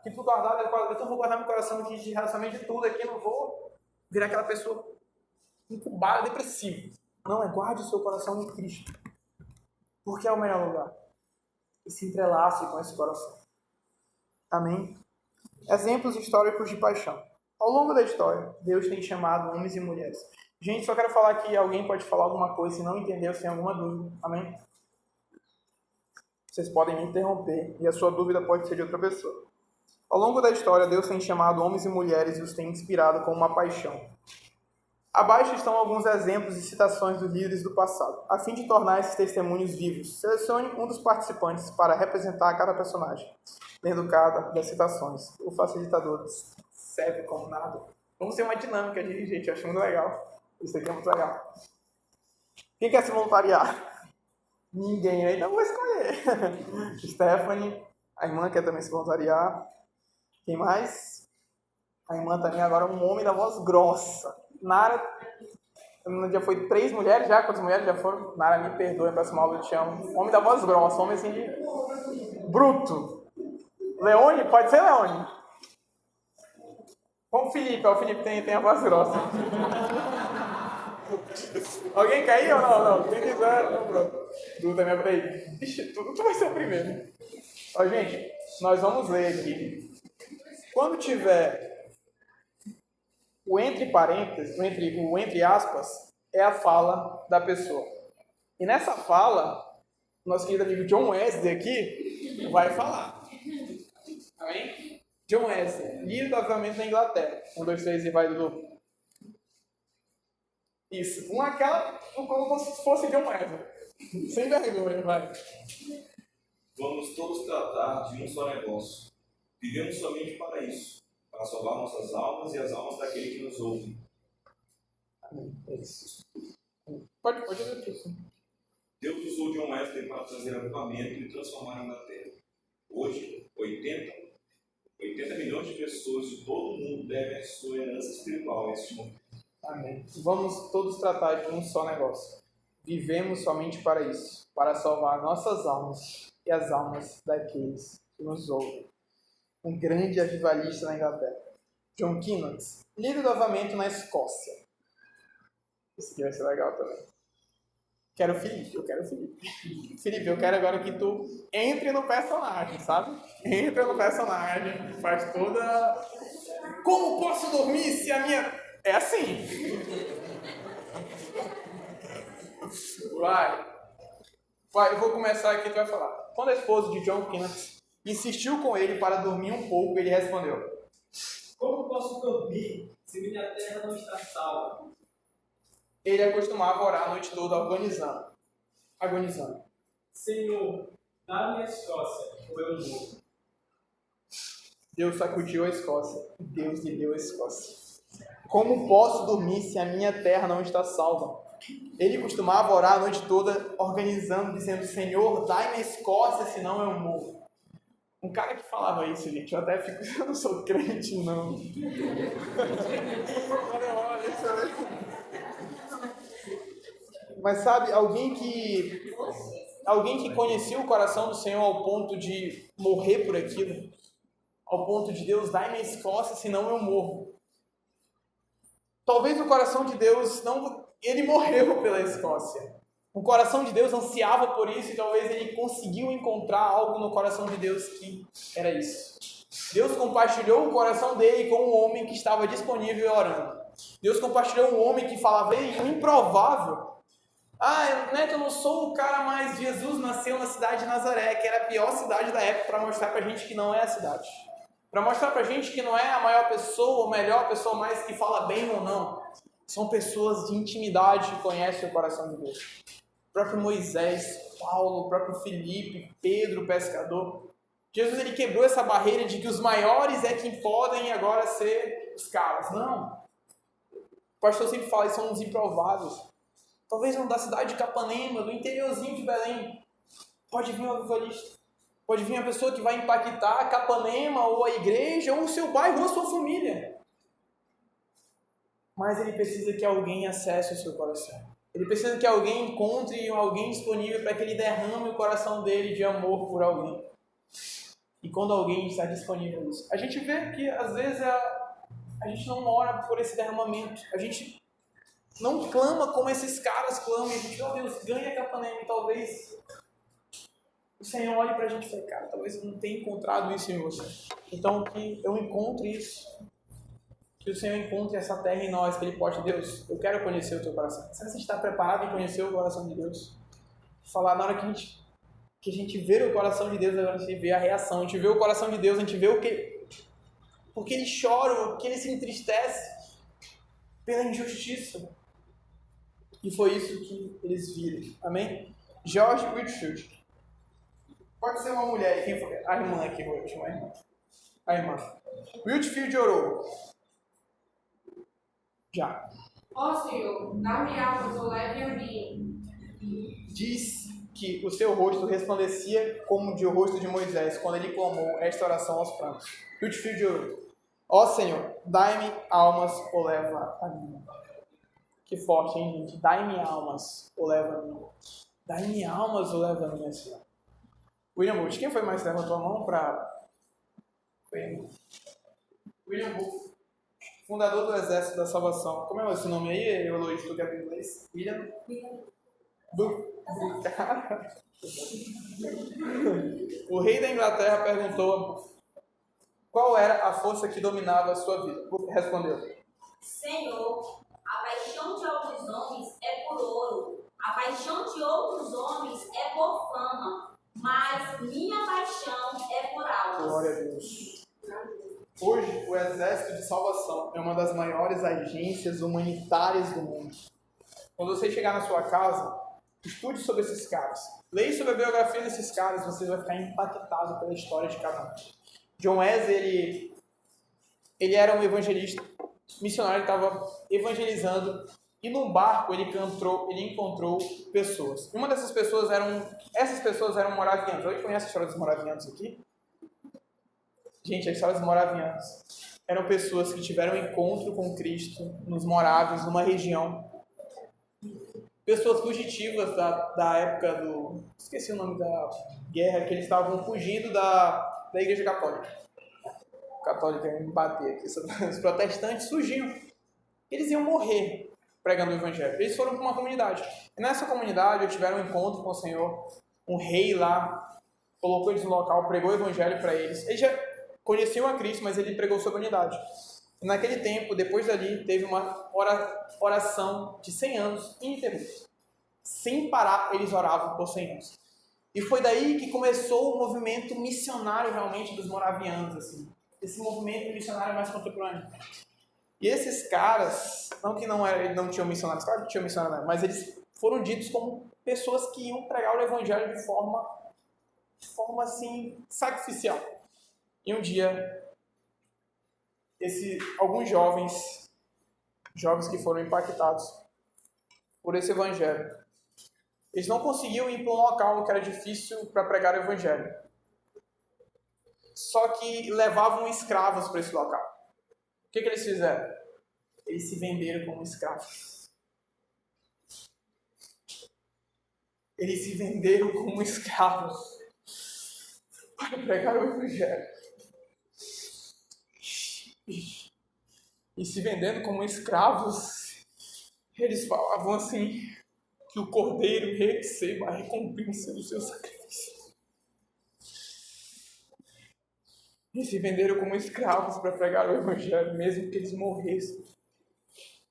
que tudo guardado, então eu vou guardar meu coração aqui de relacionamento de tudo aqui, não vou virar aquela pessoa incubada, depressiva. Não, guarde o seu coração em Cristo. Porque é o melhor lugar. E se entrelace com esse coração. Amém? Exemplos históricos de paixão. Ao longo da história, Deus tem chamado homens e mulheres. Gente, só quero falar que alguém pode falar alguma coisa se não entendeu, se tem alguma dúvida. Amém? Vocês podem me interromper e a sua dúvida pode ser de outra pessoa. Ao longo da história, Deus tem chamado homens e mulheres e os tem inspirado com uma paixão. Abaixo estão alguns exemplos e citações dos líderes do passado. A fim de tornar esses testemunhos vivos, selecione um dos participantes para representar cada personagem, lendo cada das citações. O facilitador serve como nada. Vamos ter uma dinâmica de gente, eu acho muito legal. Isso aqui é muito legal. Quem quer se voluntariar? Ninguém, ainda vou escolher. Stephanie, a irmã quer também se voluntariar. Quem mais? A irmã também agora um homem da voz grossa. Nara, já foi 3 mulheres já? Quantas mulheres já foram? Nara, me perdoe, peço mal, eu te amo. Homem da voz grossa, homem assim de bruto. Leone? Pode ser Leone. Como o Felipe tem a voz grossa. Alguém quer ir ou não? Quem quiser, não, pronto. Tu também vai ir. Ixi, tu vai ser o primeiro. Ó, gente, nós vamos ler aqui. Quando tiver o entre parênteses, o entre aspas, é a fala da pessoa. E nessa fala, nosso querido amigo John Wesley aqui vai falar. Amém? John Wesley, líder do avivamento na Inglaterra. 1, 2, 3 e vai, Dudu. Isso. Como se fosse John Wesley. Sem vergonha, vai. Vamos todos tratar de um só negócio. Vivemos somente para isso, para salvar nossas almas e as almas daquele que nos ouve. Amém. É isso. Pode dizer isso. Deus usou John Wesley para trazer avivamento e transformar a Inglaterra. Hoje, 80 milhões de pessoas de todo o mundo devem a sua herança espiritual a este movimento. Amém. Vamos todos tratar de um só negócio. Vivemos somente para isso, para salvar nossas almas e as almas daqueles que nos ouvem. Um grande avivalista na Inglaterra. John Kennett, líder do avivamento na Escócia. Esse aqui vai ser legal também. Eu quero o Felipe. Felipe, eu quero agora que tu entre no personagem, sabe? Entra no personagem, faz toda... Como posso dormir se a minha... É assim. Vai, eu vou começar aqui, tu vai falar. Quando a esposa de John Kennett insistiu com ele para dormir um pouco, ele respondeu: Como posso dormir se minha terra não está salva? Ele acostumava orar a noite toda agonizando. Senhor, dá-me a Escócia, ou eu morro. Deus sacudiu a Escócia e Deus lhe deu a Escócia. Como posso dormir se a minha terra não está salva? Ele costumava orar a noite toda organizando, dizendo: Senhor, dai-me a Escócia, senão eu morro. Um cara que falava isso, gente, eu até fico... Eu não sou crente, não. Mas sabe, alguém que conhecia o coração do Senhor ao ponto de morrer por aquilo, ao ponto de Deus, dai-me a Escócia, senão eu morro. Talvez o coração de Deus não... Ele morreu pela Escócia. O coração de Deus ansiava por isso e talvez ele conseguiu encontrar algo no coração de Deus que era isso. Deus compartilhou o coração dele com um homem que estava disponível e orando. Deus compartilhou um homem que falava, ei, o improvável. Neto, eu não sou o cara, mas Jesus nasceu na cidade de Nazaré, que era a pior cidade da época, para mostrar pra gente que não é a cidade. Para mostrar pra gente que não é a maior pessoa, ou melhor pessoa mais que fala bem ou não. São pessoas de intimidade que conhecem o coração de Deus. O próprio Moisés, Paulo, o próprio Filipe, Pedro, o pescador. Jesus ele quebrou essa barreira de que os maiores é quem podem agora ser os caras. Não. O pastor sempre fala, são os improváveis. Talvez um da cidade de Capanema, do interiorzinho de Belém. Pode vir um avivalista. Pode vir uma pessoa que vai impactar a Capanema, ou a igreja, ou o seu bairro, ou a sua família. Mas ele precisa que alguém acesse o seu coração. Ele precisa que alguém encontre alguém disponível para que ele derrame o coração dele de amor por alguém. E quando alguém está disponível nisso, a gente vê que às vezes a gente não ora por esse derramamento. A gente não clama como esses caras clamam. A gente, Deus, ganha a Capanema. E talvez o Senhor olhe para a gente e fale, cara, talvez eu não tenha encontrado isso em você. Então que eu encontre isso. Que o Senhor encontre essa terra em nós, que Ele pode, Deus, eu quero conhecer o teu coração. Será que você está preparado em conhecer o coração de Deus? Falar, na hora que a gente vê o coração de Deus, a gente vê a reação, a gente vê o coração de Deus, a gente vê porque Ele chora, porque Ele se entristece pela injustiça. E foi isso que eles viram. Amém? George Whitefield. Pode ser uma mulher, quem foi? A irmã aqui, vou chamar a irmã. A irmã. Whitefield orou. Já. Ó Senhor, dá-me almas, ou leve a mim. Diz que o seu rosto resplandecia como o rosto de Moisés, quando ele clamou esta oração aos prantos. Whitefield orou. Ó Senhor, dai-me almas, ou leva a mim. Que forte, hein, gente? Dai-me almas, ou leva a mim. Dai-me almas, ou leva a mim, Senhor. William Booth, quem foi mais que levantou a mão para... William Booth, fundador do Exército da Salvação. Como é esse nome aí, Luiz, tu que é do inglês? William Booth. O rei da Inglaterra perguntou qual era a força que dominava a sua vida. Booth respondeu: Senhor, a paixão de alguns homens é por ouro, a paixão de outros homens é por fama, mas minha paixão é por almas. Glória a Deus. Hoje, o Exército de Salvação é uma das maiores agências humanitárias do mundo. Quando você chegar na sua casa, estude sobre esses caras. Leia sobre a biografia desses caras, você vai ficar impactado pela história de cada um. John Wesley, ele era um evangelista, missionário, ele estava evangelizando, e num barco ele encontrou pessoas. E uma dessas pessoas essas pessoas eram moravianos. Alguém conhece a história dos moravianos aqui? Gente, a história dos moravianos eram pessoas que tiveram encontro com Cristo nos morávios, numa região. Pessoas fugitivas da época do... Esqueci o nome da guerra, que eles estavam fugindo da Igreja Católica. Católica ia me bater aqui. Os protestantes fugiam. Eles iam morrer pregando o Evangelho. Eles foram para uma comunidade. E nessa comunidade eles tiveram um encontro com o Senhor. Um rei lá colocou eles no local, pregou o Evangelho para eles. Eles já conheciam a Cristo, mas ele pregou sua unidade. E naquele tempo, depois dali, teve uma oração de 100 anos ininterrupta. Sem parar, eles oravam por 100 anos. E foi daí que começou o movimento missionário realmente dos moravianos, assim. Esse movimento missionário mais contemporâneo. E esses caras, não tinham missionários, claro que tinham missionários, mas eles foram ditos como pessoas que iam pregar o Evangelho de forma assim, sacrificial. E um dia, alguns jovens que foram impactados por esse Evangelho, eles não conseguiam ir para um local que era difícil para pregar o Evangelho. Só que levavam escravos para esse local. O que eles fizeram? Eles se venderam como escravos. Eles se venderam como escravos para pregar o Evangelho. E se vendendo como escravos, eles falavam assim, que o cordeiro receba a recompensa do seu sacrifício. Eles se venderam como escravos para pregar o evangelho, mesmo que eles morressem.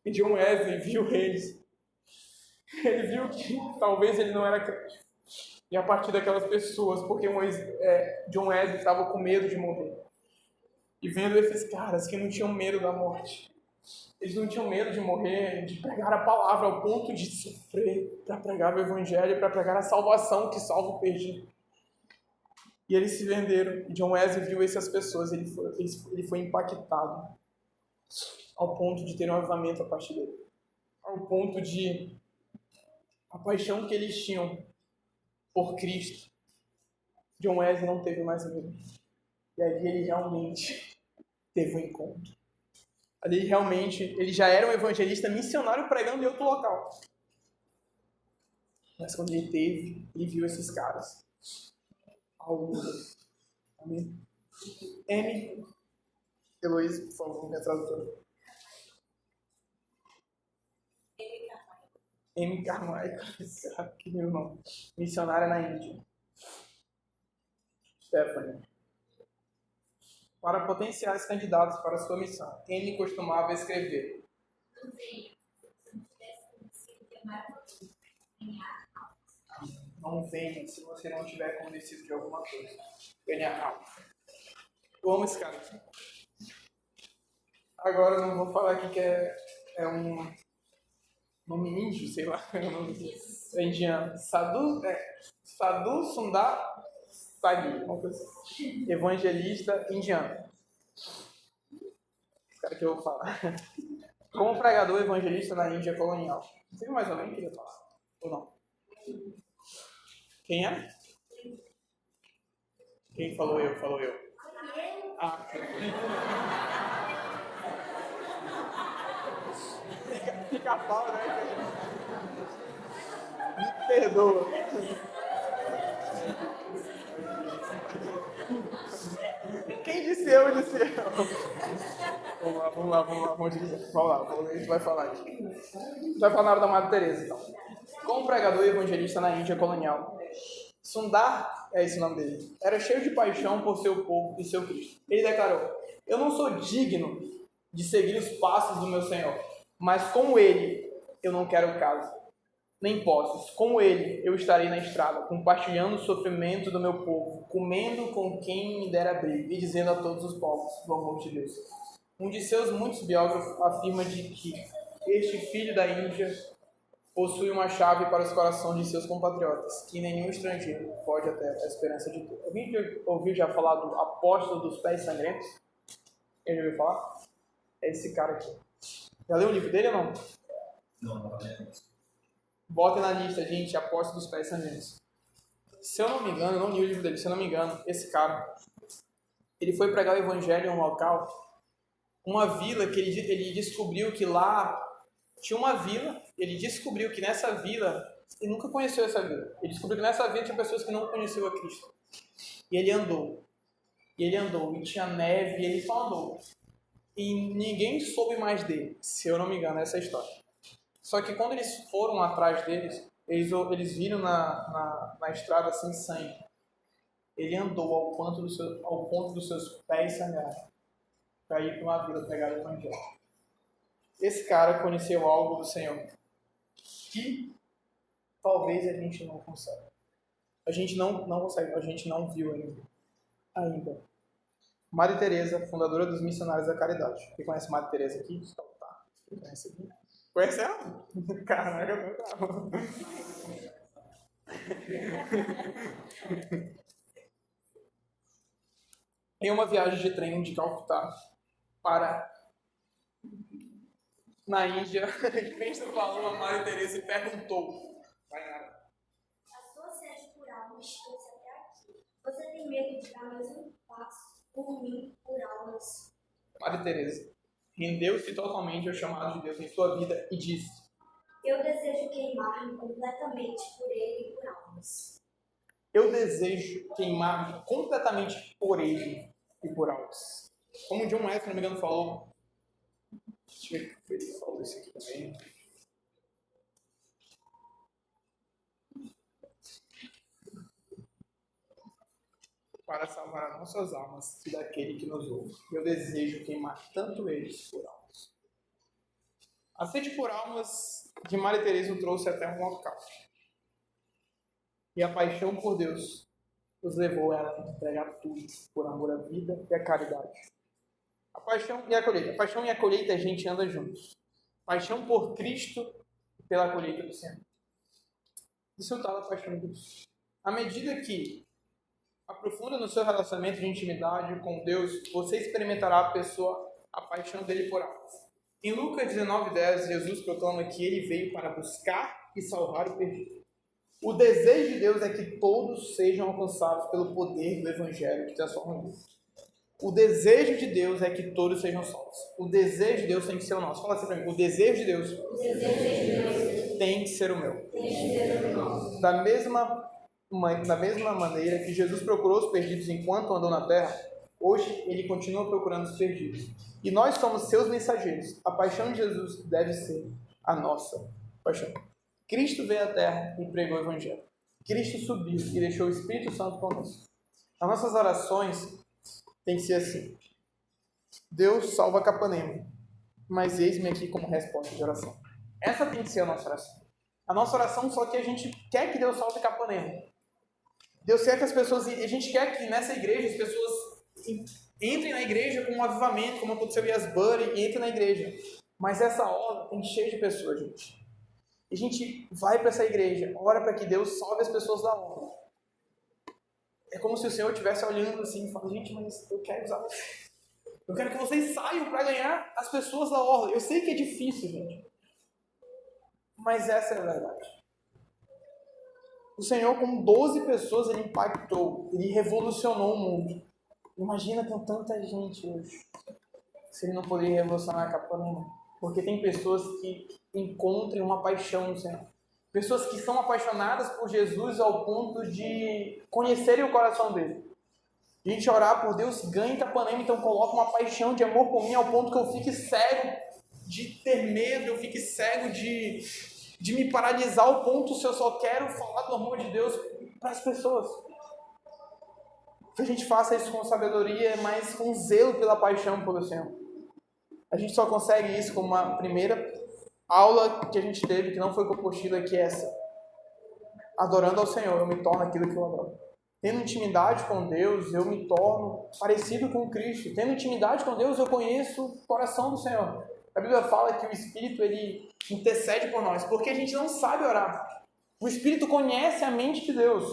E John Wesley viu eles. Ele viu que talvez ele não era crente. E a partir daquelas pessoas, porque John Wesley estava com medo de morrer. E vendo esses caras que não tinham medo da morte. Eles não tinham medo de morrer, de pregar a palavra ao ponto de sofrer para pregar o evangelho, para pregar a salvação que salva o perdido. E eles se venderam. E John Wesley viu essas pessoas, ele foi impactado ao ponto de ter um avivamento a partir dele. Ao ponto de a paixão que eles tinham por Cristo. John Wesley não teve mais medo. E ali ele realmente teve um encontro. Ali realmente, ele já era um evangelista missionário pregando em outro local. Mas quando ele viu esses caras. Amém? M. Heloísa, por favor, minha tradutora. M. Carmichael, que meu nome. Missionária na Índia. Stephanie. Para potenciais candidatos para sua missão, M costumava escrever. Não venha se você não estiver convencido de alguma coisa. Tenha calma. Eu amo esse cara. Agora eu não vou falar aqui que é um nome índio, sei lá. É indiano. Sadhu Sundar Sagi, uma coisa assim. Evangelista indiano. Esse cara que eu vou falar. Como pregador evangelista na Índia colonial. Tem mais alguém que queria falar? Ou não? Quem é? Quem falou eu? Falou eu. Ah, fica pau, né? Me perdoa. Quem disse eu, disse eu. Vamos lá. A gente vai falar aqui. A gente vai falar na hora da Madre Teresa, então. Como pregador e evangelista na Índia colonial, Sundar, é esse o nome dele, era cheio de paixão por seu povo e seu Cristo. Ele declarou: eu não sou digno de seguir os passos do meu Senhor, mas como ele, eu não quero casa, nem posses. Como ele, eu estarei na estrada, compartilhando o sofrimento do meu povo, comendo com quem me der abrigo e dizendo a todos os povos do amor de Deus. Um de seus muitos biógrafos afirma de que este filho da Índia possui uma chave para os corações de seus compatriotas, que nenhum estrangeiro pode até a esperança de ter. Alguém ouviu já falar do apóstolo dos pés sangrentos? Quem já ouviu falar? É esse cara aqui. Já leu o livro dele ou não? Não. Botem na lista, gente, apóstolo dos pés sangrentos. Se eu não me engano, eu não li o livro dele, se eu não me engano, esse cara, ele foi pregar o evangelho em um local, uma vila que ele descobriu que lá tinha uma vila, ele descobriu que nessa vila, ele nunca conheceu essa vila, ele descobriu que nessa vila tinha pessoas que não conheciam a Cristo. E ele andou, e tinha neve, e ele só andou. E ninguém soube mais dele, se eu não me engano, essa é a história. Só que quando eles foram atrás deles, eles viram na estrada assim sangue. Ele andou ao ponto dos seus pés sangrarem, para ir para uma vila pegar o evangelho. Esse cara conheceu algo do Senhor que talvez a gente não consegue. A gente não consegue, a gente não viu ainda. Madre Teresa, fundadora dos Missionários da Caridade. Quem conhece Madre Teresa aqui? Tá. Quem conhece aqui? Conhece ela? Caraca, eu não. Em uma viagem de trem de Calcutá para na Índia, Cristo falou a Madre Teresa e perguntou: vai nada. A sua sede por almas trouxe até aqui. Você tem medo de dar mais um passo por mim, por almas? Madre Teresa rendeu-se totalmente ao chamado de Deus em sua vida e disse: Eu desejo queimar-me completamente por ele e por almas. eu desejo queimar-me completamente por ele e por almas. Como o John Wesley, se não me engano, falou. Deixa eu ver se ele falou isso aqui também. para salvar as nossas almas e daquele que nos ouve. Eu desejo queimar tanto eles por almas. A sede por almas de Maria Teresa o trouxe até um local. E a paixão por Deus os levou ela a entregar tudo por amor à vida e à caridade. A paixão e a colheita. A paixão e a colheita a gente anda juntos. Paixão por Cristo e pela colheita do Senhor. Desfrutar da paixão de Deus. À medida que aprofunda no seu relacionamento de intimidade com Deus, você experimentará a paixão dele por almas. Em Lucas 19:10, Jesus proclama que ele veio para buscar e salvar o perdido. O desejo de Deus é que todos sejam alcançados pelo poder do Evangelho que transforma vidas. O desejo de Deus é que todos sejam salvos. O desejo de Deus tem que ser o nosso. Fala assim para mim. O desejo de Deus tem que ser o meu. Da mesma maneira que Jesus procurou os perdidos enquanto andou na terra, hoje ele continua procurando os perdidos. E nós somos seus mensageiros. A paixão de Jesus deve ser a nossa paixão. Cristo veio à terra e pregou o Evangelho. Cristo subiu e deixou o Espírito Santo conosco. As nossas orações têm que ser assim. Deus salva Capanema, mas eis-me aqui como resposta de oração. Essa tem que ser a nossa oração. A nossa oração só que a gente quer que Deus salve Capanema. Deus quer que as pessoas... A gente quer que nessa igreja as pessoas entrem na igreja com um avivamento, como aconteceu em Asbury, e entrem na igreja. Mas essa hora tem cheio de pessoas, gente. E a gente vai para essa igreja, ora para que Deus salve as pessoas da obra. É como se o Senhor estivesse olhando assim e falando, gente, mas eu quero usar vocês. Eu quero que vocês saiam para ganhar as pessoas da orla. Eu sei que é difícil, gente. Mas essa é a verdade. O Senhor, com 12 pessoas, ele impactou, ele revolucionou o mundo. Imagina com tanta gente hoje, se ele não poderia revolucionar a Capanema. Porque tem pessoas que encontram uma paixão no Senhor. Pessoas que são apaixonadas por Jesus ao ponto de conhecerem o coração dele. A gente orar por Deus, ganha Capanema, então coloca uma paixão de amor por mim ao ponto que eu fique cego de ter medo, eu fique cego de me paralisar ao ponto se eu só quero falar do amor de Deus para as pessoas. Que a gente faça isso com sabedoria, mas com zelo pela paixão pelo Senhor. A gente só consegue isso com uma primeira aula que a gente teve, que não foi com apostila, que é essa. Adorando ao Senhor, eu me torno aquilo que eu adoro. Tendo intimidade com Deus, eu me torno parecido com Cristo. Tendo intimidade com Deus, eu conheço o coração do Senhor. A Bíblia fala que o Espírito, ele intercede por nós, porque a gente não sabe orar. O Espírito conhece a mente de Deus.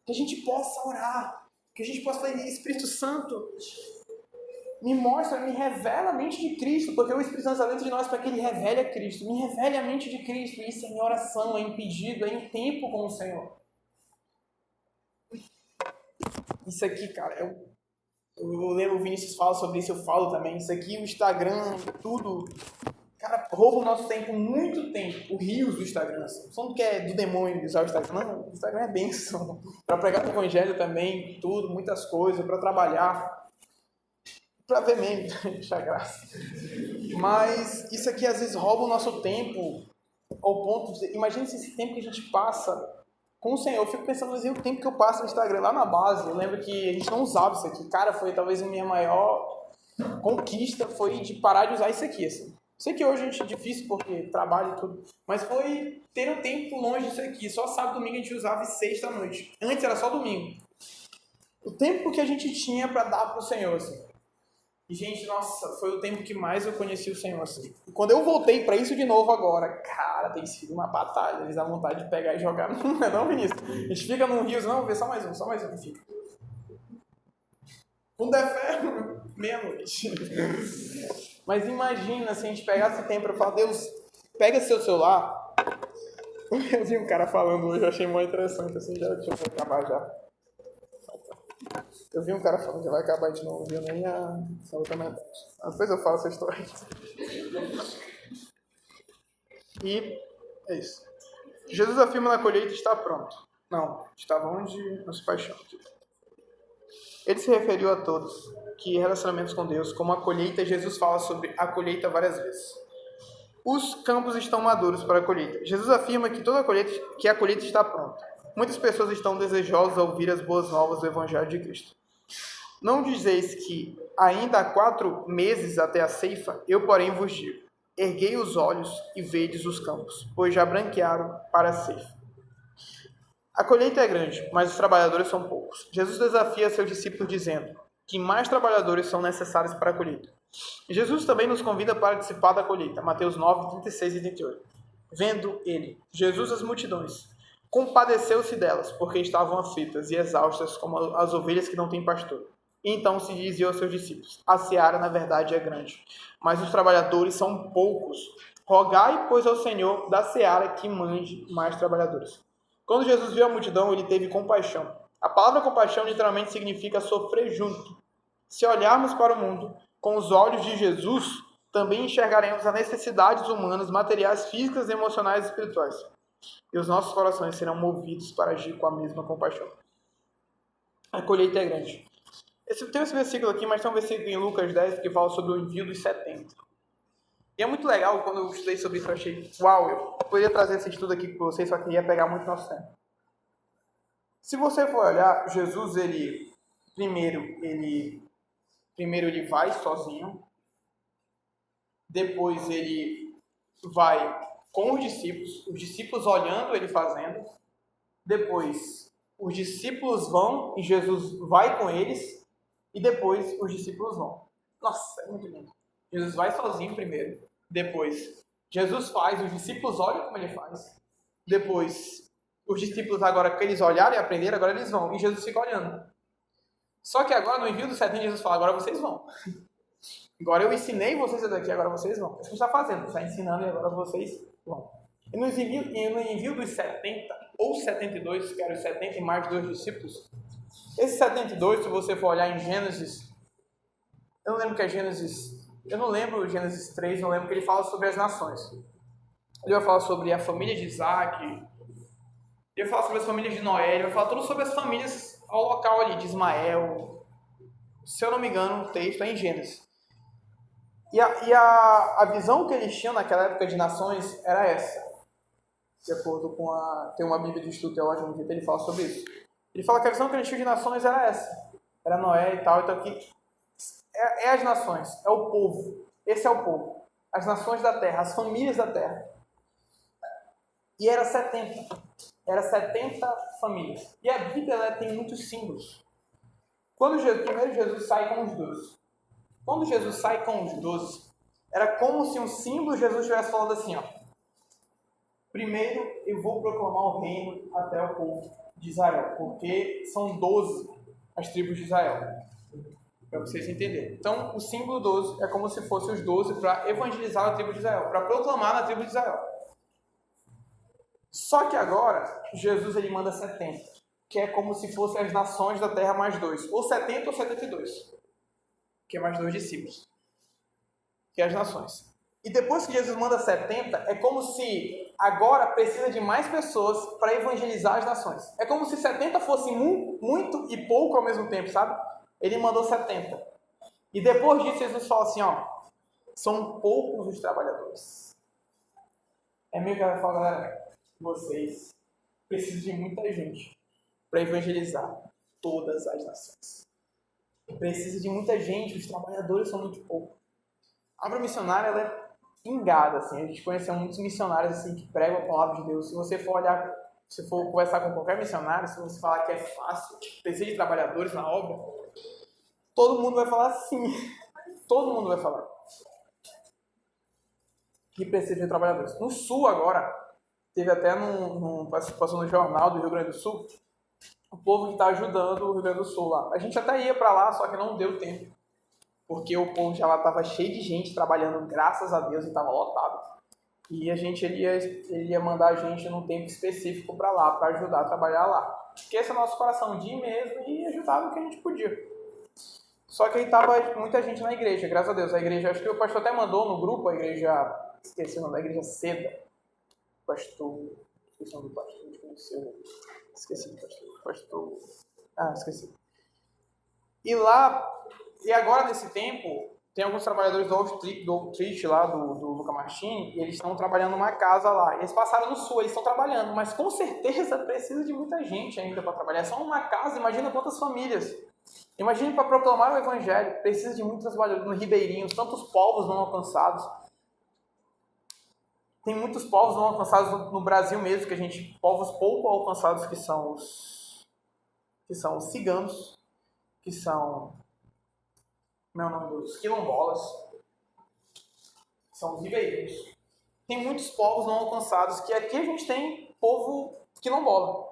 Que a gente possa orar. Que a gente possa falar, Espírito Santo, me mostra, me revela a mente de Cristo, porque o Espírito Santo está dentro de nós para que ele revele a Cristo. Me revele a mente de Cristo. Isso é em oração, é em pedido, é em tempo com o Senhor. Isso aqui, cara, eu lembro o Vinícius fala sobre isso, eu falo também. Isso aqui, o Instagram, tudo, cara, rouba o nosso tempo, muito tempo. O rios do Instagram, assim. Só não quer do demônio usar o Instagram. Não, o Instagram é bênção. Para pregar o Evangelho também, tudo, muitas coisas, para trabalhar. Para ver meme, deixar graça. Mas isso aqui às vezes rouba o nosso tempo ao ponto de... Imagina esse tempo que a gente passa com o Senhor. Eu fico pensando, mas e o tempo que eu passo no Instagram? Lá na base, eu lembro que a gente não usava isso aqui. Cara, foi talvez a minha maior conquista, foi de parar de usar isso aqui, assim. Sei que hoje a gente é difícil porque trabalho e tudo, mas foi ter um tempo longe disso aqui. Só sábado e domingo a gente usava e sexta à noite. Antes era só domingo. O tempo que a gente tinha para dar pro Senhor, assim. E, gente, nossa, foi o tempo que mais eu conheci o Senhor, assim. E quando eu voltei pra isso de novo agora, cara, tem sido uma batalha. Eles dá vontade de pegar e jogar. Não é não, Vinícius? A gente fica num rio, não, vê só mais um que fica. Quando é fé, meia-noite. Mas imagina se a gente pegasse tempo pra falar, Deus, pega seu celular. Eu vi um cara falando hoje, eu achei muito interessante, assim, já deixa eu acabar já. Eu vi um cara falando, já vai acabar, a gente não viu nem a outra metade. Depois eu falo essa história. E é isso. Jesus afirma na colheita está pronto. Não, estava onde nos paixão. Ele se referiu a todos que relacionamentos com Deus, como a colheita, Jesus fala sobre a colheita várias vezes. Os campos estão maduros para a colheita. Jesus afirma que a colheita está pronta. Muitas pessoas estão desejosas de ouvir as boas novas do Evangelho de Cristo. Não dizeis que ainda há 4 meses até a ceifa? Eu, porém, vos digo, erguei os olhos e vedes os campos, pois já branquearam para a ceifa. A colheita é grande, mas os trabalhadores são poucos. Jesus desafia seus discípulos dizendo que mais trabalhadores são necessários para a colheita. Jesus também nos convida a participar da colheita. Mateus 9, 36 e 38. Vendo ele, Jesus, as multidões, compadeceu-se delas, porque estavam aflitas e exaustas como as ovelhas que não têm pastor. E então se dizia aos seus discípulos, a seara na verdade é grande, mas os trabalhadores são poucos. Rogai, pois, ao Senhor da seara que mande mais trabalhadores. Quando Jesus viu a multidão, ele teve compaixão. A palavra compaixão literalmente significa sofrer junto. Se olharmos para o mundo com os olhos de Jesus, também enxergaremos as necessidades humanas, materiais, físicas, emocionais e espirituais. E os nossos corações serão movidos para agir com a mesma compaixão. A colheita é grande. Tem esse versículo aqui, mas tem um versículo em Lucas 10 que fala sobre o envio dos 70. E é muito legal, quando eu estudei sobre isso, eu achei, uau, eu poderia trazer esse estudo aqui para vocês, só que ia pegar muito nosso tempo. Se você for olhar, Jesus, primeiro ele vai sozinho, depois ele vai com os discípulos olhando ele fazendo, depois os discípulos vão e Jesus vai com eles, e depois os discípulos vão. Nossa, é muito lindo. Jesus vai sozinho primeiro, depois Jesus faz, os discípulos olham como ele faz, depois os discípulos, agora que eles olharam e aprenderam, agora eles vão, e Jesus fica olhando. Só que agora no envio dos 70 Jesus fala, agora vocês vão. Agora eu ensinei vocês isso daqui, agora vocês vão. É isso que está fazendo, está ensinando e agora vocês vão. E no envio dos 70, ou 72, que eram os 70 e mais 2 discípulos, esses 72, se você for olhar em Gênesis, eu não lembro Gênesis 3, não lembro que ele fala sobre as nações. Ele vai falar sobre a família de Isaac, ele vai falar sobre as famílias de Noé, ele vai falar tudo sobre as famílias ao local ali de Ismael. Se eu não me engano, o texto é em Gênesis. E a visão que eles tinham naquela época de nações era essa. De acordo com tem uma Bíblia de estudo teológico que ele fala sobre isso. Ele fala que a visão que eles tinham de nações era essa. Era Noé e tal, então aqui é as nações, é o povo. Esse é o povo. As nações da terra, as famílias da terra. E era 70. Era 70 famílias. E a Bíblia ela tem muitos símbolos. Primeiro Jesus sai com os 12. Quando Jesus sai com os 12, era como se um símbolo de Jesus estivesse falando assim, ó. Primeiro eu vou proclamar o reino até o povo de Israel, porque são 12 as tribos de Israel. Para vocês entenderem. Então, o símbolo 12 é como se fosse os 12 para evangelizar a tribo de Israel, para proclamar na tribo de Israel. Só que agora, Jesus ele manda 70, que é como se fossem as nações da terra mais 2, ou 70 ou 72, que é mais 2 discípulos, que é as nações. E depois que Jesus manda 70, é como se agora precisa de mais pessoas para evangelizar as nações. É como se 70 fosse muito e pouco ao mesmo tempo, sabe? Ele mandou 70. E depois disso, Jesus fala assim, ó, são poucos os trabalhadores. É meio que ela fala, galera, vocês precisam de muita gente para evangelizar todas as nações. Precisa de muita gente, os trabalhadores são muito poucos. A obra missionária, ela é pingada, assim. A gente conheceu muitos missionários assim, que pregam a palavra de Deus. Se você for olhar, se for conversar com qualquer missionário, se você falar que é fácil, precisa de trabalhadores na obra, todo mundo vai falar sim. Todo mundo vai falar que precisa de trabalhadores. No Sul agora, teve até passou no jornal do Rio Grande do Sul, o povo que está ajudando o Rio Grande do Sul lá. A gente até ia para lá, só que não deu tempo. Porque o povo já lá estava cheio de gente trabalhando, graças a Deus, e estava lotado. E ele ia mandar a gente num tempo específico para lá, para ajudar a trabalhar lá. Porque esse é o nosso coração, de ir mesmo e ajudar no que a gente podia. Só que aí estava muita gente na igreja, graças a Deus. A igreja, acho que o pastor até mandou no grupo, a igreja, esqueci o nome da igreja, Seda. Esqueci o nome do pastor, a gente conheceu. Esqueci do pastor. Esqueci. E agora nesse tempo, tem alguns trabalhadores do Wall Street lá, do Luca Martini, e eles estão trabalhando numa casa lá. Eles passaram no sul, eles estão trabalhando, mas com certeza precisa de muita gente ainda para trabalhar. É só uma casa, imagina quantas famílias. Imagine para proclamar o Evangelho, precisa de muitos trabalhadores no Ribeirinho, tantos povos não alcançados. Tem muitos povos não alcançados no Brasil mesmo, povos pouco alcançados que são os ciganos, que são, como é o nome dos quilombolas, são os ribeirinhos. Tem muitos povos não alcançados, que aqui a gente tem povo quilombola.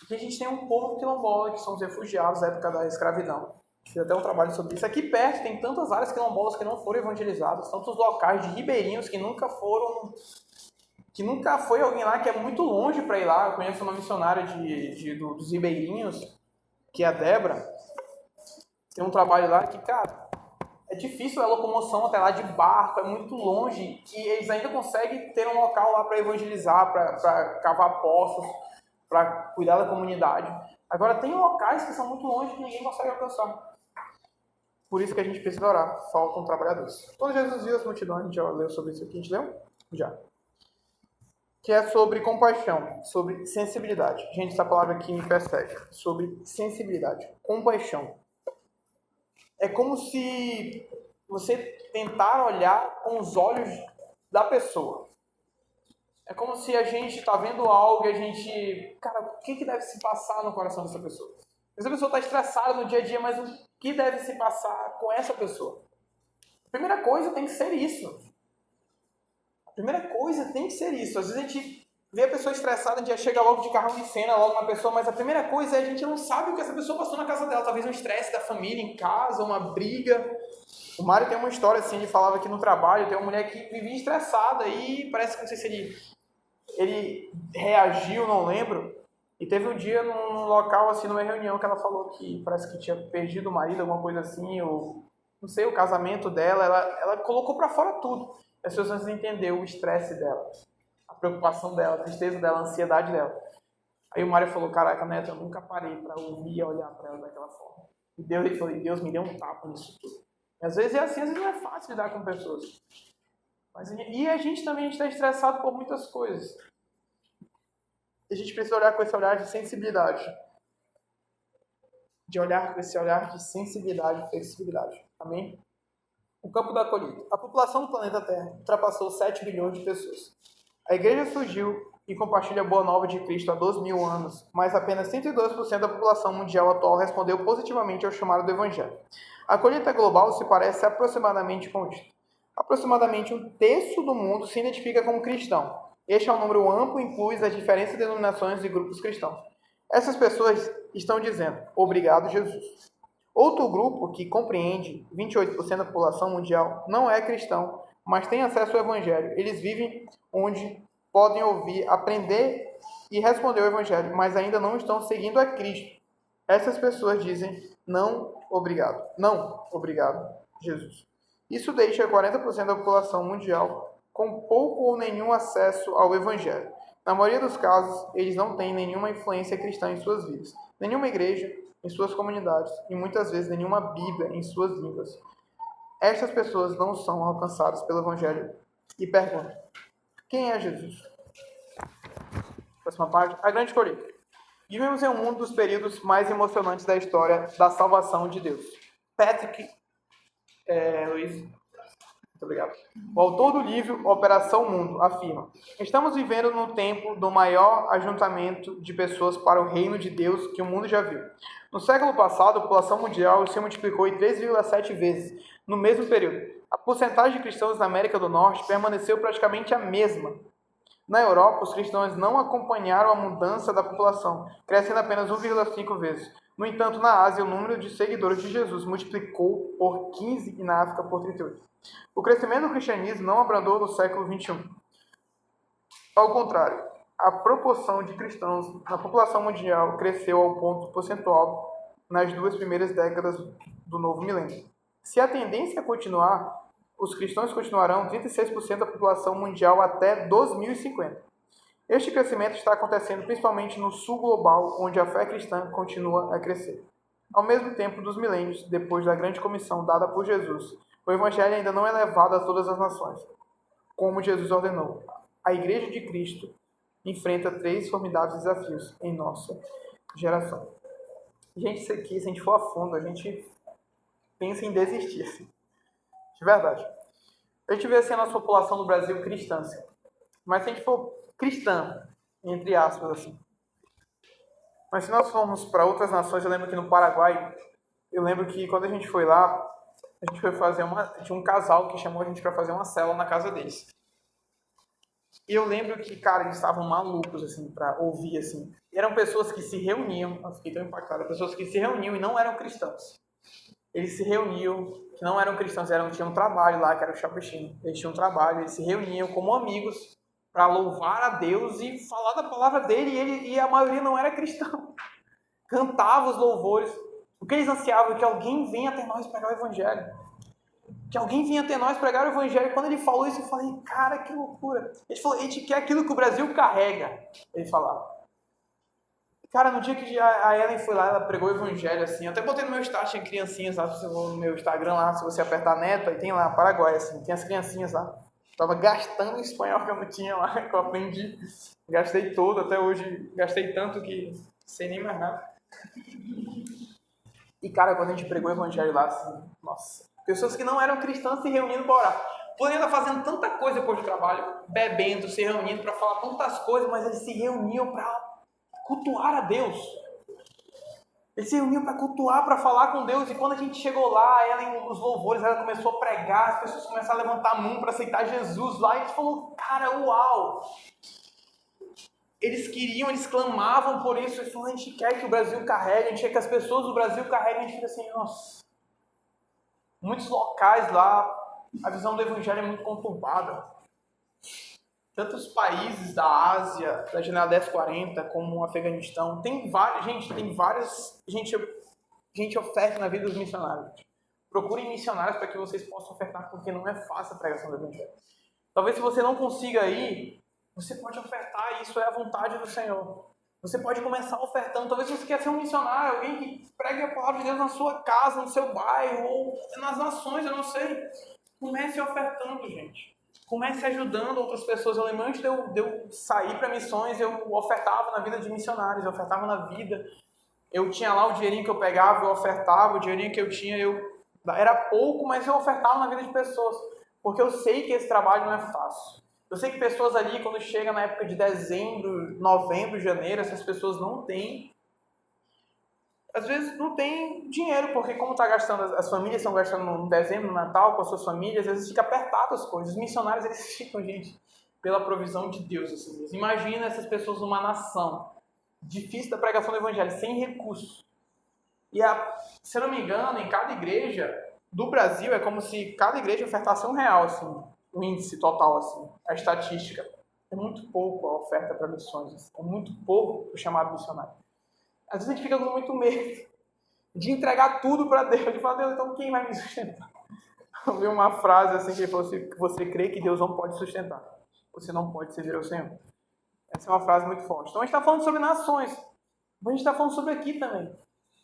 Aqui a gente tem um povo quilombola, que são os refugiados da época da escravidão. Fiz até um trabalho sobre isso. Aqui perto tem tantas áreas quilombolas que não foram evangelizadas, tantos locais de ribeirinhos que nunca foi alguém lá, que é muito longe para ir lá. Eu conheço uma missionária dos ribeirinhos, que é a Débora. Tem um trabalho lá que, cara, é difícil a locomoção até lá de barco, é muito longe, e eles ainda conseguem ter um local lá para evangelizar, para cavar poços, para cuidar da comunidade. Agora, tem locais que são muito longe que ninguém consegue alcançar. Por isso que a gente precisa orar. Faltam trabalhadores. Quando Jesus viu as multidões, a gente já leu sobre isso aqui. A gente leu? Já. Que é sobre compaixão, sobre sensibilidade. Gente, essa palavra aqui me persegue. Sobre sensibilidade. Compaixão. É como se você tentar olhar com os olhos da pessoa. É como se a gente está vendo algo e a gente... Cara, o que deve se passar no coração dessa pessoa? Essa pessoa está estressada no dia a dia, mas o que deve se passar com essa pessoa? A primeira coisa tem que ser isso. A primeira coisa tem que ser isso. Às vezes a gente vê a pessoa estressada, a gente já chega logo de carrão de cena, logo na pessoa, mas a primeira coisa é a gente não sabe o que essa pessoa passou na casa dela. Talvez um estresse da família em casa, uma briga. O Mário tem uma história assim, ele falava aqui no trabalho, tem uma mulher que vivia estressada e parece que, não sei se ele reagiu, não lembro. E teve um dia num local, assim, numa reunião, que ela falou que parece que tinha perdido o marido, alguma coisa assim, ou não sei, o casamento dela, ela colocou pra fora tudo. As pessoas não entenderam o estresse dela, a preocupação dela, a tristeza dela, a ansiedade dela. Aí o Mário falou, caraca, Neto, eu nunca parei pra ouvir e olhar pra ela daquela forma. E Deus falou, Deus me deu um tapa nisso tudo. E às vezes é assim, às vezes não é fácil lidar com pessoas. E a gente também está estressado por muitas coisas. A gente precisa olhar com esse olhar de sensibilidade. De olhar com esse olhar de sensibilidade e flexibilidade. Amém? O campo da colheita. A população do planeta Terra ultrapassou 7 bilhões de pessoas. A igreja surgiu e compartilha a boa nova de Cristo há 12.000 anos, mas apenas 102% da população mundial atual respondeu positivamente ao chamado do Evangelho. A colheita global se parece aproximadamente com isto. Aproximadamente um terço do mundo se identifica como cristão. Este é um número amplo e inclui as diferentes denominações e grupos cristãos. Essas pessoas estão dizendo, obrigado, Jesus. Outro grupo, que compreende 28% da população mundial, não é cristão, mas tem acesso ao Evangelho. Eles vivem onde podem ouvir, aprender e responder ao Evangelho, mas ainda não estão seguindo a Cristo. Essas pessoas dizem, não, obrigado. Não, obrigado, Jesus. Isso deixa 40% da população mundial com pouco ou nenhum acesso ao Evangelho. Na maioria dos casos, eles não têm nenhuma influência cristã em suas vidas, nenhuma igreja em suas comunidades e muitas vezes nenhuma Bíblia em suas línguas. Estas pessoas não são alcançadas pelo Evangelho e perguntam, quem é Jesus? Próxima página, a grande colheita. Vivemos em um dos períodos mais emocionantes da história da salvação de Deus. Patrick Luiz, muito obrigado. O autor do livro Operação Mundo afirma: estamos vivendo no tempo do maior ajuntamento de pessoas para o reino de Deus que o mundo já viu. No século passado, a população mundial se multiplicou em 3,7 vezes no mesmo período. A porcentagem de cristãos na América do Norte permaneceu praticamente a mesma. Na Europa, os cristãos não acompanharam a mudança da população, crescendo apenas 1,5 vezes. No entanto, na Ásia, o número de seguidores de Jesus multiplicou por 15 e na África por 38. O crescimento do cristianismo não abrandou no século XXI. Ao contrário, a proporção de cristãos na população mundial cresceu ao ponto percentual nas 2 primeiras décadas do novo milênio. Se a tendência continuar, os cristãos continuarão 36% da população mundial até 2050. Este crescimento está acontecendo principalmente no sul global, onde a fé cristã continua a crescer. Ao mesmo tempo dos milênios, depois da grande comissão dada por Jesus, o Evangelho ainda não é levado a todas as nações, como Jesus ordenou. A Igreja de Cristo enfrenta 3 formidáveis desafios em nossa geração. Gente, isso aqui, se a gente for a fundo, a gente pensa em desistir, assim. De verdade. A gente vê assim a nossa população no Brasil cristã, assim. Mas se a gente for cristã, entre aspas, assim. Mas se nós formos para outras nações, eu lembro que no Paraguai, eu lembro que quando a gente foi lá, a gente foi fazer tinha um casal que chamou a gente para fazer uma célula na casa deles. E eu lembro que, cara, eles estavam malucos, assim, para ouvir, assim. E eram pessoas que se reuniam, eu fiquei tão impactado, pessoas que se reuniam e não eram cristãos. Eles se reuniam, que não eram cristãos, tinham um trabalho lá, que era o Chapechinho. Eles tinham um trabalho, eles se reuniam como amigos para louvar a Deus e falar da palavra dele, e a maioria não era cristão. Cantava os louvores. O que eles ansiavam é que alguém venha até nós pregar o Evangelho. Que alguém vinha até nós pregar o Evangelho. Quando ele falou isso, eu falei, cara, que loucura. Ele falou, a gente quer aquilo que o Brasil carrega. Ele falava. Cara, no dia que a Ellen foi lá, ela pregou o Evangelho, assim. Eu até botei no meu status, tinha criancinhas lá, se você for no meu Instagram lá, se você apertar neto, aí tem lá, Paraguai, assim, tem as criancinhas lá. Tava gastando o espanhol que eu não tinha lá, que eu aprendi. Gastei todo, até hoje, gastei tanto que sei nem mais nada. E, cara, quando a gente pregou o Evangelho lá, assim, nossa... Pessoas que não eram cristãs se reunindo para orar. Poderiam estar fazendo tanta coisa depois do trabalho, bebendo, se reunindo para falar tantas coisas, mas eles se reuniam para cultuar a Deus. Eles se reuniam para cultuar, para falar com Deus. E quando a gente chegou lá, ela em os louvores, ela começou a pregar, as pessoas começaram a levantar a mão para aceitar Jesus lá. E a gente falou, cara, uau! Eles queriam, eles clamavam por isso. Eles falaram, a gente quer que o Brasil carregue, a gente quer que as pessoas do Brasil carreguem. A gente fica assim, nossa... Muitos locais lá, a visão do Evangelho é muito conturbada. Tantos países da Ásia, da janela 1040, como o Afeganistão, tem várias, gente oferta na vida dos missionários. Procurem missionários para que vocês possam ofertar, porque não é fácil a pregação do Evangelho. Talvez se você não consiga ir, você pode ofertar, e isso é a vontade do Senhor. Você pode começar ofertando. Talvez você quer ser um missionário, alguém que pregue a palavra de Deus na sua casa, no seu bairro, ou nas nações, eu não sei. Comece ofertando, gente. Comece ajudando outras pessoas. Eu lembro, antes de eu sair para missões, eu ofertava na vida de missionários, eu ofertava na vida. Eu tinha lá o dinheirinho que eu pegava, eu ofertava, o dinheirinho que eu tinha, era pouco, mas eu ofertava na vida de pessoas. Porque eu sei que esse trabalho não é fácil. Eu sei que pessoas ali, quando chega na época de dezembro, novembro, janeiro, essas pessoas não têm, às vezes não tem dinheiro, porque como tá gastando, as famílias estão gastando no dezembro, no Natal, com as suas famílias, às vezes fica apertado as coisas. Os missionários, eles ficam, gente, pela provisão de Deus. Assim. Imagina essas pessoas numa nação, difícil da pregação do Evangelho, sem recursos. E, se eu não me engano, em cada igreja do Brasil, é como se cada igreja ofertasse R$1, assim. O índice total, assim, a estatística. É muito pouco a oferta para missões, assim, é muito pouco o chamado missionário. Às vezes a gente fica com muito medo de entregar tudo para Deus, de falar, Deus, então quem vai me sustentar? Eu vi uma frase assim que falou assim, que você crê que Deus não pode sustentar, você não pode servir ao Senhor. Essa é uma frase muito forte. Então a gente está falando sobre nações, mas a gente está falando sobre aqui também.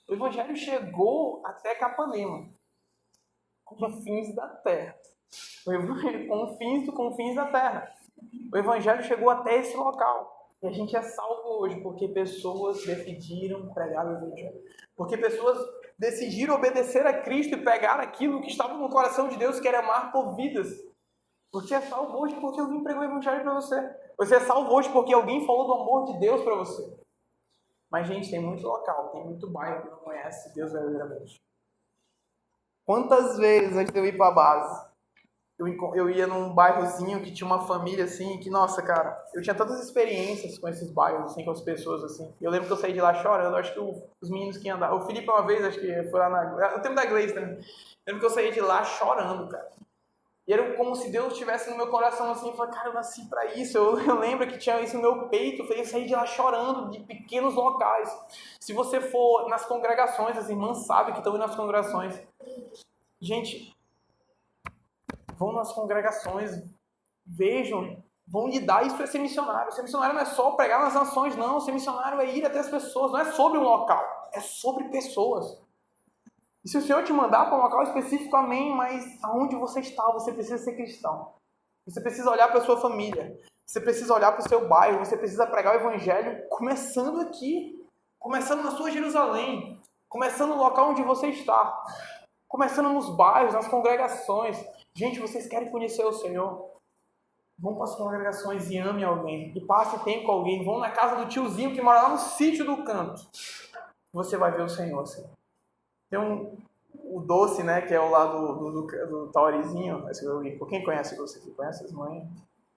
O Evangelho chegou até Capanema, com os fins da terra. Com fins da terra. O Evangelho chegou até esse local. E a gente é salvo hoje porque pessoas decidiram pregar o Evangelho. Porque pessoas decidiram obedecer a Cristo e pegar aquilo que estava no coração de Deus, que era amar por vidas. Você é salvo hoje porque alguém pregou o Evangelho para você. Você é salvo hoje porque alguém falou do amor de Deus para você. Mas, gente, tem muito local, tem muito bairro que não conhece Deus verdadeiramente. Quantas vezes antes de eu ir para a base, eu ia num bairrozinho que tinha uma família assim, que, nossa, cara, eu tinha tantas experiências com esses bairros, assim, com as pessoas, assim. Eu lembro que eu saí de lá chorando, acho que os meninos que andavam, o Felipe uma vez, acho que foi lá no tempo da Gleice também. Eu lembro que eu saí de lá chorando, cara. E era como se Deus estivesse no meu coração, assim, eu falei, cara, eu nasci pra isso. Eu lembro que tinha isso no meu peito, eu saí de lá chorando, de pequenos locais. Se você for nas congregações, as irmãs sabem que estão indo nas congregações. Gente, vão nas congregações, vejam, vão lidar. Isso é ser missionário. Ser missionário não é só pregar nas nações, não. Ser missionário é ir até as pessoas. Não é sobre um local, é sobre pessoas. E se o Senhor te mandar para um local específico, amém, mas aonde você está, você precisa ser cristão. Você precisa olhar para a sua família. Você precisa olhar para o seu bairro. Você precisa pregar o evangelho começando aqui. Começando na sua Jerusalém. Começando no local onde você está. Começando nos bairros, nas congregações. Gente, vocês querem conhecer o Senhor? Vão para as congregações e ame alguém. E passe tempo com alguém. Vão na casa do tiozinho que mora lá no sítio do canto. Você vai ver o Senhor assim. Tem o Doce, né, que é o lá do Taurizinho. Quem conhece o Doce aqui? Conhece as mães?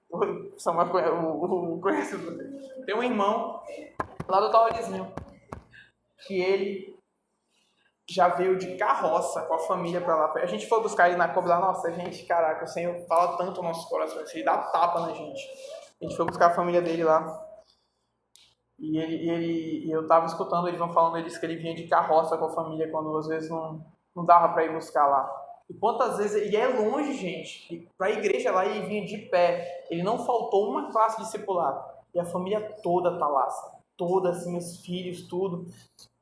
O Samuel conhece o Doce. Tem um irmão lá do Taurizinho que ele já veio de carroça com a família pra lá. A gente foi buscar ele na Cobre lá. Nossa, gente, caraca, o Senhor fala tanto no nosso coração. Ele dá tapa na gente. A gente foi buscar a família dele lá. E eu tava escutando, eles vão falando, eles que ele vinha de carroça com a família quando às vezes não dava para ir buscar lá. E quantas vezes, e é longe, gente, e para a igreja lá ele vinha de pé, ele não faltou uma classe discipulada, e a família toda tá lá, toda assim, os filhos, tudo.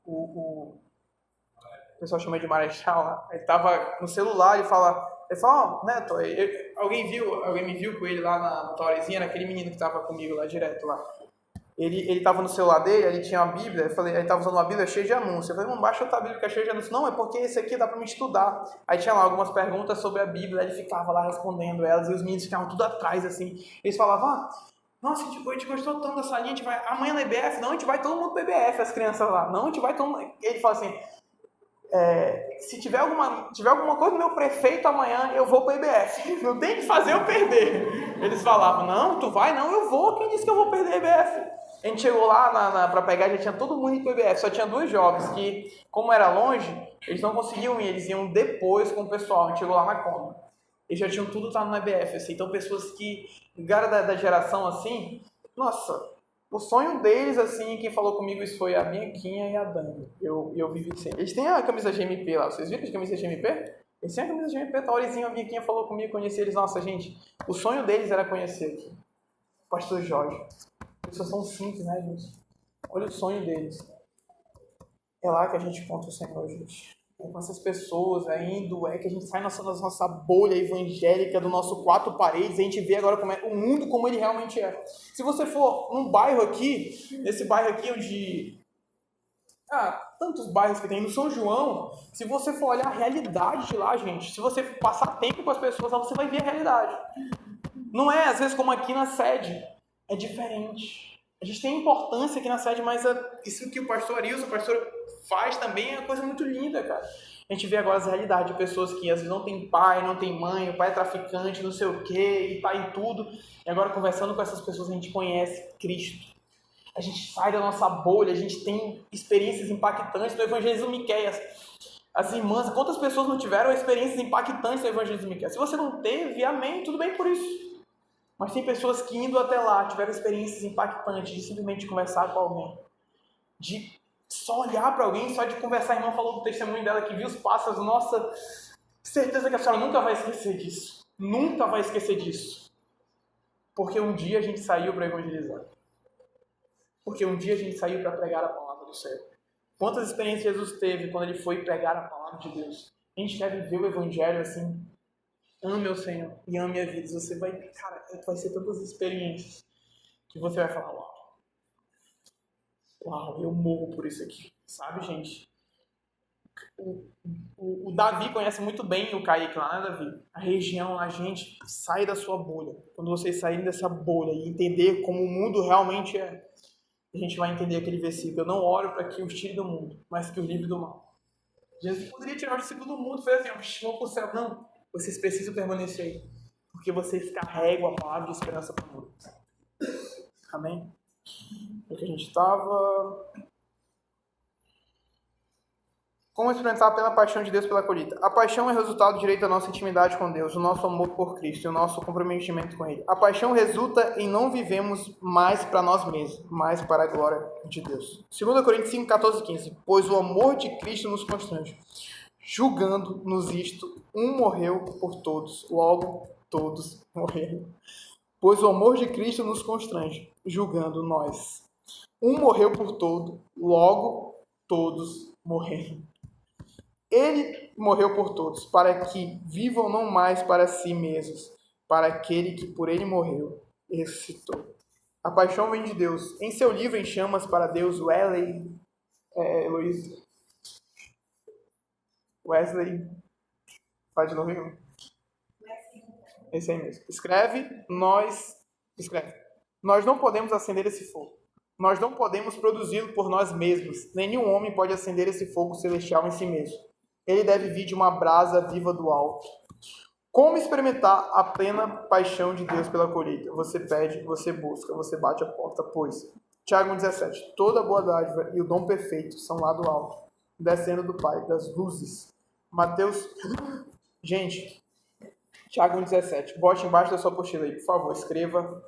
O pessoal chama de Marechal lá, ele tava no celular, ele fala, ó, Neto, alguém me viu com ele lá na Taurezinha, naquele menino que tava comigo lá direto lá. Ele tava no celular dele, ele tinha uma Bíblia, ele tava usando uma Bíblia cheia de anúncios. Eu falei, não, baixa outra Bíblia que é cheia de anúncios. Não, é porque esse aqui dá pra me estudar. Aí tinha lá algumas perguntas sobre a Bíblia, ele ficava lá respondendo elas, e os meninos ficavam tudo atrás, assim. Eles falavam, nossa, a gente gostou tanto dessa linha, a gente vai amanhã na IBF? Não, a gente vai todo mundo pro IBF, as crianças lá. Não, a gente vai todo mundo... Ele fala assim, se tiver alguma coisa do meu prefeito amanhã, eu vou pro IBF. Não tem que fazer eu perder. Eles falavam, não, tu vai? Não, eu vou. Quem disse que eu vou perder a IBF? A gente chegou lá para pegar, já tinha todo mundo indo pro IBF, só tinha 2 jovens que, como era longe, eles não conseguiam ir, eles iam depois com o pessoal. A gente chegou lá na Coma. Eles já tinham tudo no IBF, assim. Então pessoas que, cara da geração assim, nossa, o sonho deles, assim, quem falou comigo isso foi a Bianquinha e a Dani. Eu vivi sem. Eles têm a camisa GMP lá, vocês viram a camisa GMP? Eles têm a camisa GMP, tá horizinho, a Bianquinha falou comigo, conheci eles. Nossa, gente, o sonho deles era conhecer aqui o pastor Jorge. Pessoas são simples, né, gente? Olha o sonho deles. É lá que a gente encontra o Senhor, gente. É com essas pessoas indo, que a gente sai da nossa bolha evangélica, do nosso 4 paredes, a gente vê agora o mundo como ele realmente é. Se você for num bairro aqui, nesse bairro aqui onde... tantos bairros que tem no São João, se você for olhar a realidade de lá, gente, se você passar tempo com as pessoas lá, você vai ver a realidade. Não é, às vezes, como aqui na sede. É diferente. A gente tem importância aqui na sede, mas isso que o pastor Arilson, o pastor faz também é uma coisa muito linda, cara. A gente vê agora as realidades de pessoas que às vezes não tem pai, não tem mãe, o pai é traficante, não sei o quê, e tá em tudo. E agora conversando com essas pessoas a gente conhece Cristo. A gente sai da nossa bolha, a gente tem experiências impactantes do evangelismo Miqueias. As irmãs, quantas pessoas não tiveram experiências impactantes do evangelismo Miqueias? Se você não teve, amém, tudo bem por isso. Mas tem pessoas que indo até lá tiveram experiências impactantes de simplesmente conversar com alguém. De só olhar para alguém, só de conversar. A irmã falou do testemunho dela que viu os pássaros. Nossa, certeza que a senhora nunca vai esquecer disso. Nunca vai esquecer disso. Porque um dia a gente saiu para evangelizar. Porque um dia a gente saiu para pregar a palavra do céu. Quantas experiências Jesus teve quando ele foi pregar a palavra de Deus? A gente quer viver o evangelho assim. Ame o Senhor e ame a vida. Você vai, cara, vai ser tantas experiências que você vai falar, uau, eu morro por isso aqui. Sabe, gente? O Davi conhece muito bem o Kaique lá, né, Davi? A região, a gente sai da sua bolha. Quando vocês saírem dessa bolha e entender como o mundo realmente é, a gente vai entender aquele versículo. Eu não oro para que os tire do mundo, mas que os livre do mal. Jesus poderia tirar os discípulos do mundo e fazer assim, vão para o céu. Não. Vocês precisam permanecer aí, porque vocês carregam a palavra de esperança para o mundo. Amém? O que a gente estava... Como experimentar a plena paixão de Deus pela colheita? A paixão é resultado direito da nossa intimidade com Deus, do nosso amor por Cristo e o nosso comprometimento com Ele. A paixão resulta em não vivemos mais para nós mesmos, mas para a glória de Deus. 2 Coríntios 5, 14 e 15. Pois o amor de Cristo nos constrange, julgando-nos isto, um morreu por todos, logo todos morreram. Pois o amor de Cristo nos constrange, julgando nós. Um morreu por todo, logo todos morreram. Ele morreu por todos, para que vivam não mais para si mesmos, para aquele que por ele morreu e ressuscitou. A paixão vem de Deus. Em seu livro Em Chamas para Deus, Wesley, faz de novo. Esse aí mesmo. Escreve, nós não podemos acender esse fogo. Nós não podemos produzi-lo por nós mesmos. Nenhum homem pode acender esse fogo celestial em si mesmo. Ele deve vir de uma brasa viva do alto. Como experimentar a plena paixão de Deus pela colheita? Você pede, você busca, você bate a porta, pois. Tiago 1,17. Toda boa dádiva e o dom perfeito são lá do alto, descendo do Pai, das luzes. Mateus... Gente, Tiago 1,17. Bote embaixo da sua apostila aí, por favor. Escreva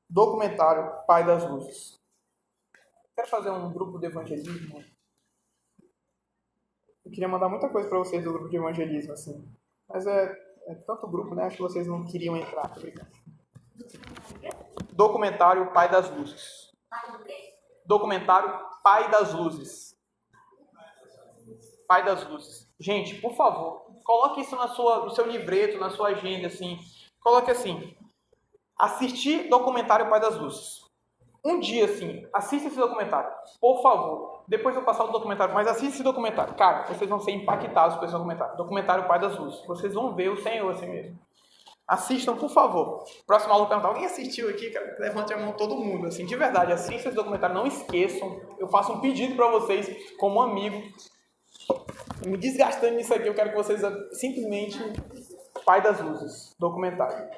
documentário Pai das Luzes. Quero fazer um grupo de evangelismo. Eu queria mandar muita coisa para vocês do grupo de evangelismo, assim. Mas é tanto grupo, né? Acho que vocês não queriam entrar. Obrigado. Documentário Pai das Luzes. Documentário Pai das Luzes. Pai das Luzes. Gente, por favor, coloque isso no seu livreto, na sua agenda, assim. Coloque assim. Assistir documentário Pai das Luzes. Um dia, assim, assista esse documentário. Por favor. Depois eu vou passar o documentário, mas assista esse documentário. Cara, vocês vão ser impactados por esse documentário. Documentário Pai das Luzes. Vocês vão ver o Senhor assim mesmo. Assistam, por favor. Próximo aluno perguntar, alguém assistiu aqui? Cara, levante a mão todo mundo. Assim, de verdade, assistam esse documentário. Não esqueçam. Eu faço um pedido para vocês, como amigo. Me desgastando nisso aqui, eu quero que vocês simplesmente... Pai das Luzes. Documentário.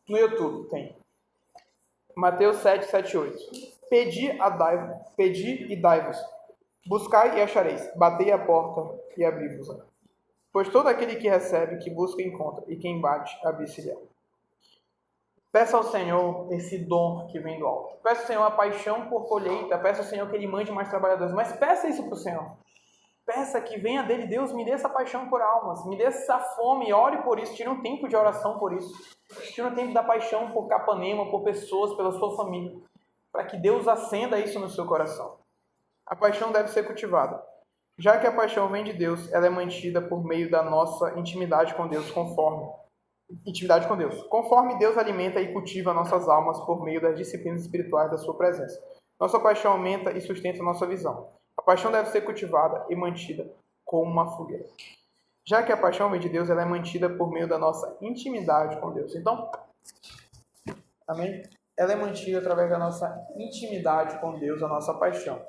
No YouTube tem. Mateus 7, 7, 8. Pedi e dai-vos. Buscai e achareis. Batei a porta e abri-vos. Pois todo aquele que recebe, que busca, encontra. E quem bate, abre-se-lhe. Peça ao Senhor esse dom que vem do alto. Peça ao Senhor a paixão por colheita. Peça ao Senhor que Ele mande mais trabalhadores. Mas peça isso para o Senhor. Peça que venha dele. Deus, me dê essa paixão por almas. Me dê essa fome. Ore por isso. Tire um tempo de oração por isso. Tire um tempo da paixão por Capanema, por pessoas, pela sua família. Para que Deus acenda isso no seu coração. A paixão deve ser cultivada. Já que a paixão vem de Deus, ela é mantida por meio da nossa intimidade com Deus, conforme Deus alimenta e cultiva nossas almas por meio das disciplinas espirituais da sua presença. Nossa paixão aumenta e sustenta nossa visão. A paixão deve ser cultivada e mantida como uma fogueira. Já que a paixão vem de Deus, ela é mantida por meio da nossa intimidade com Deus. Então, amém? Ela é mantida através da nossa intimidade com Deus, a nossa paixão.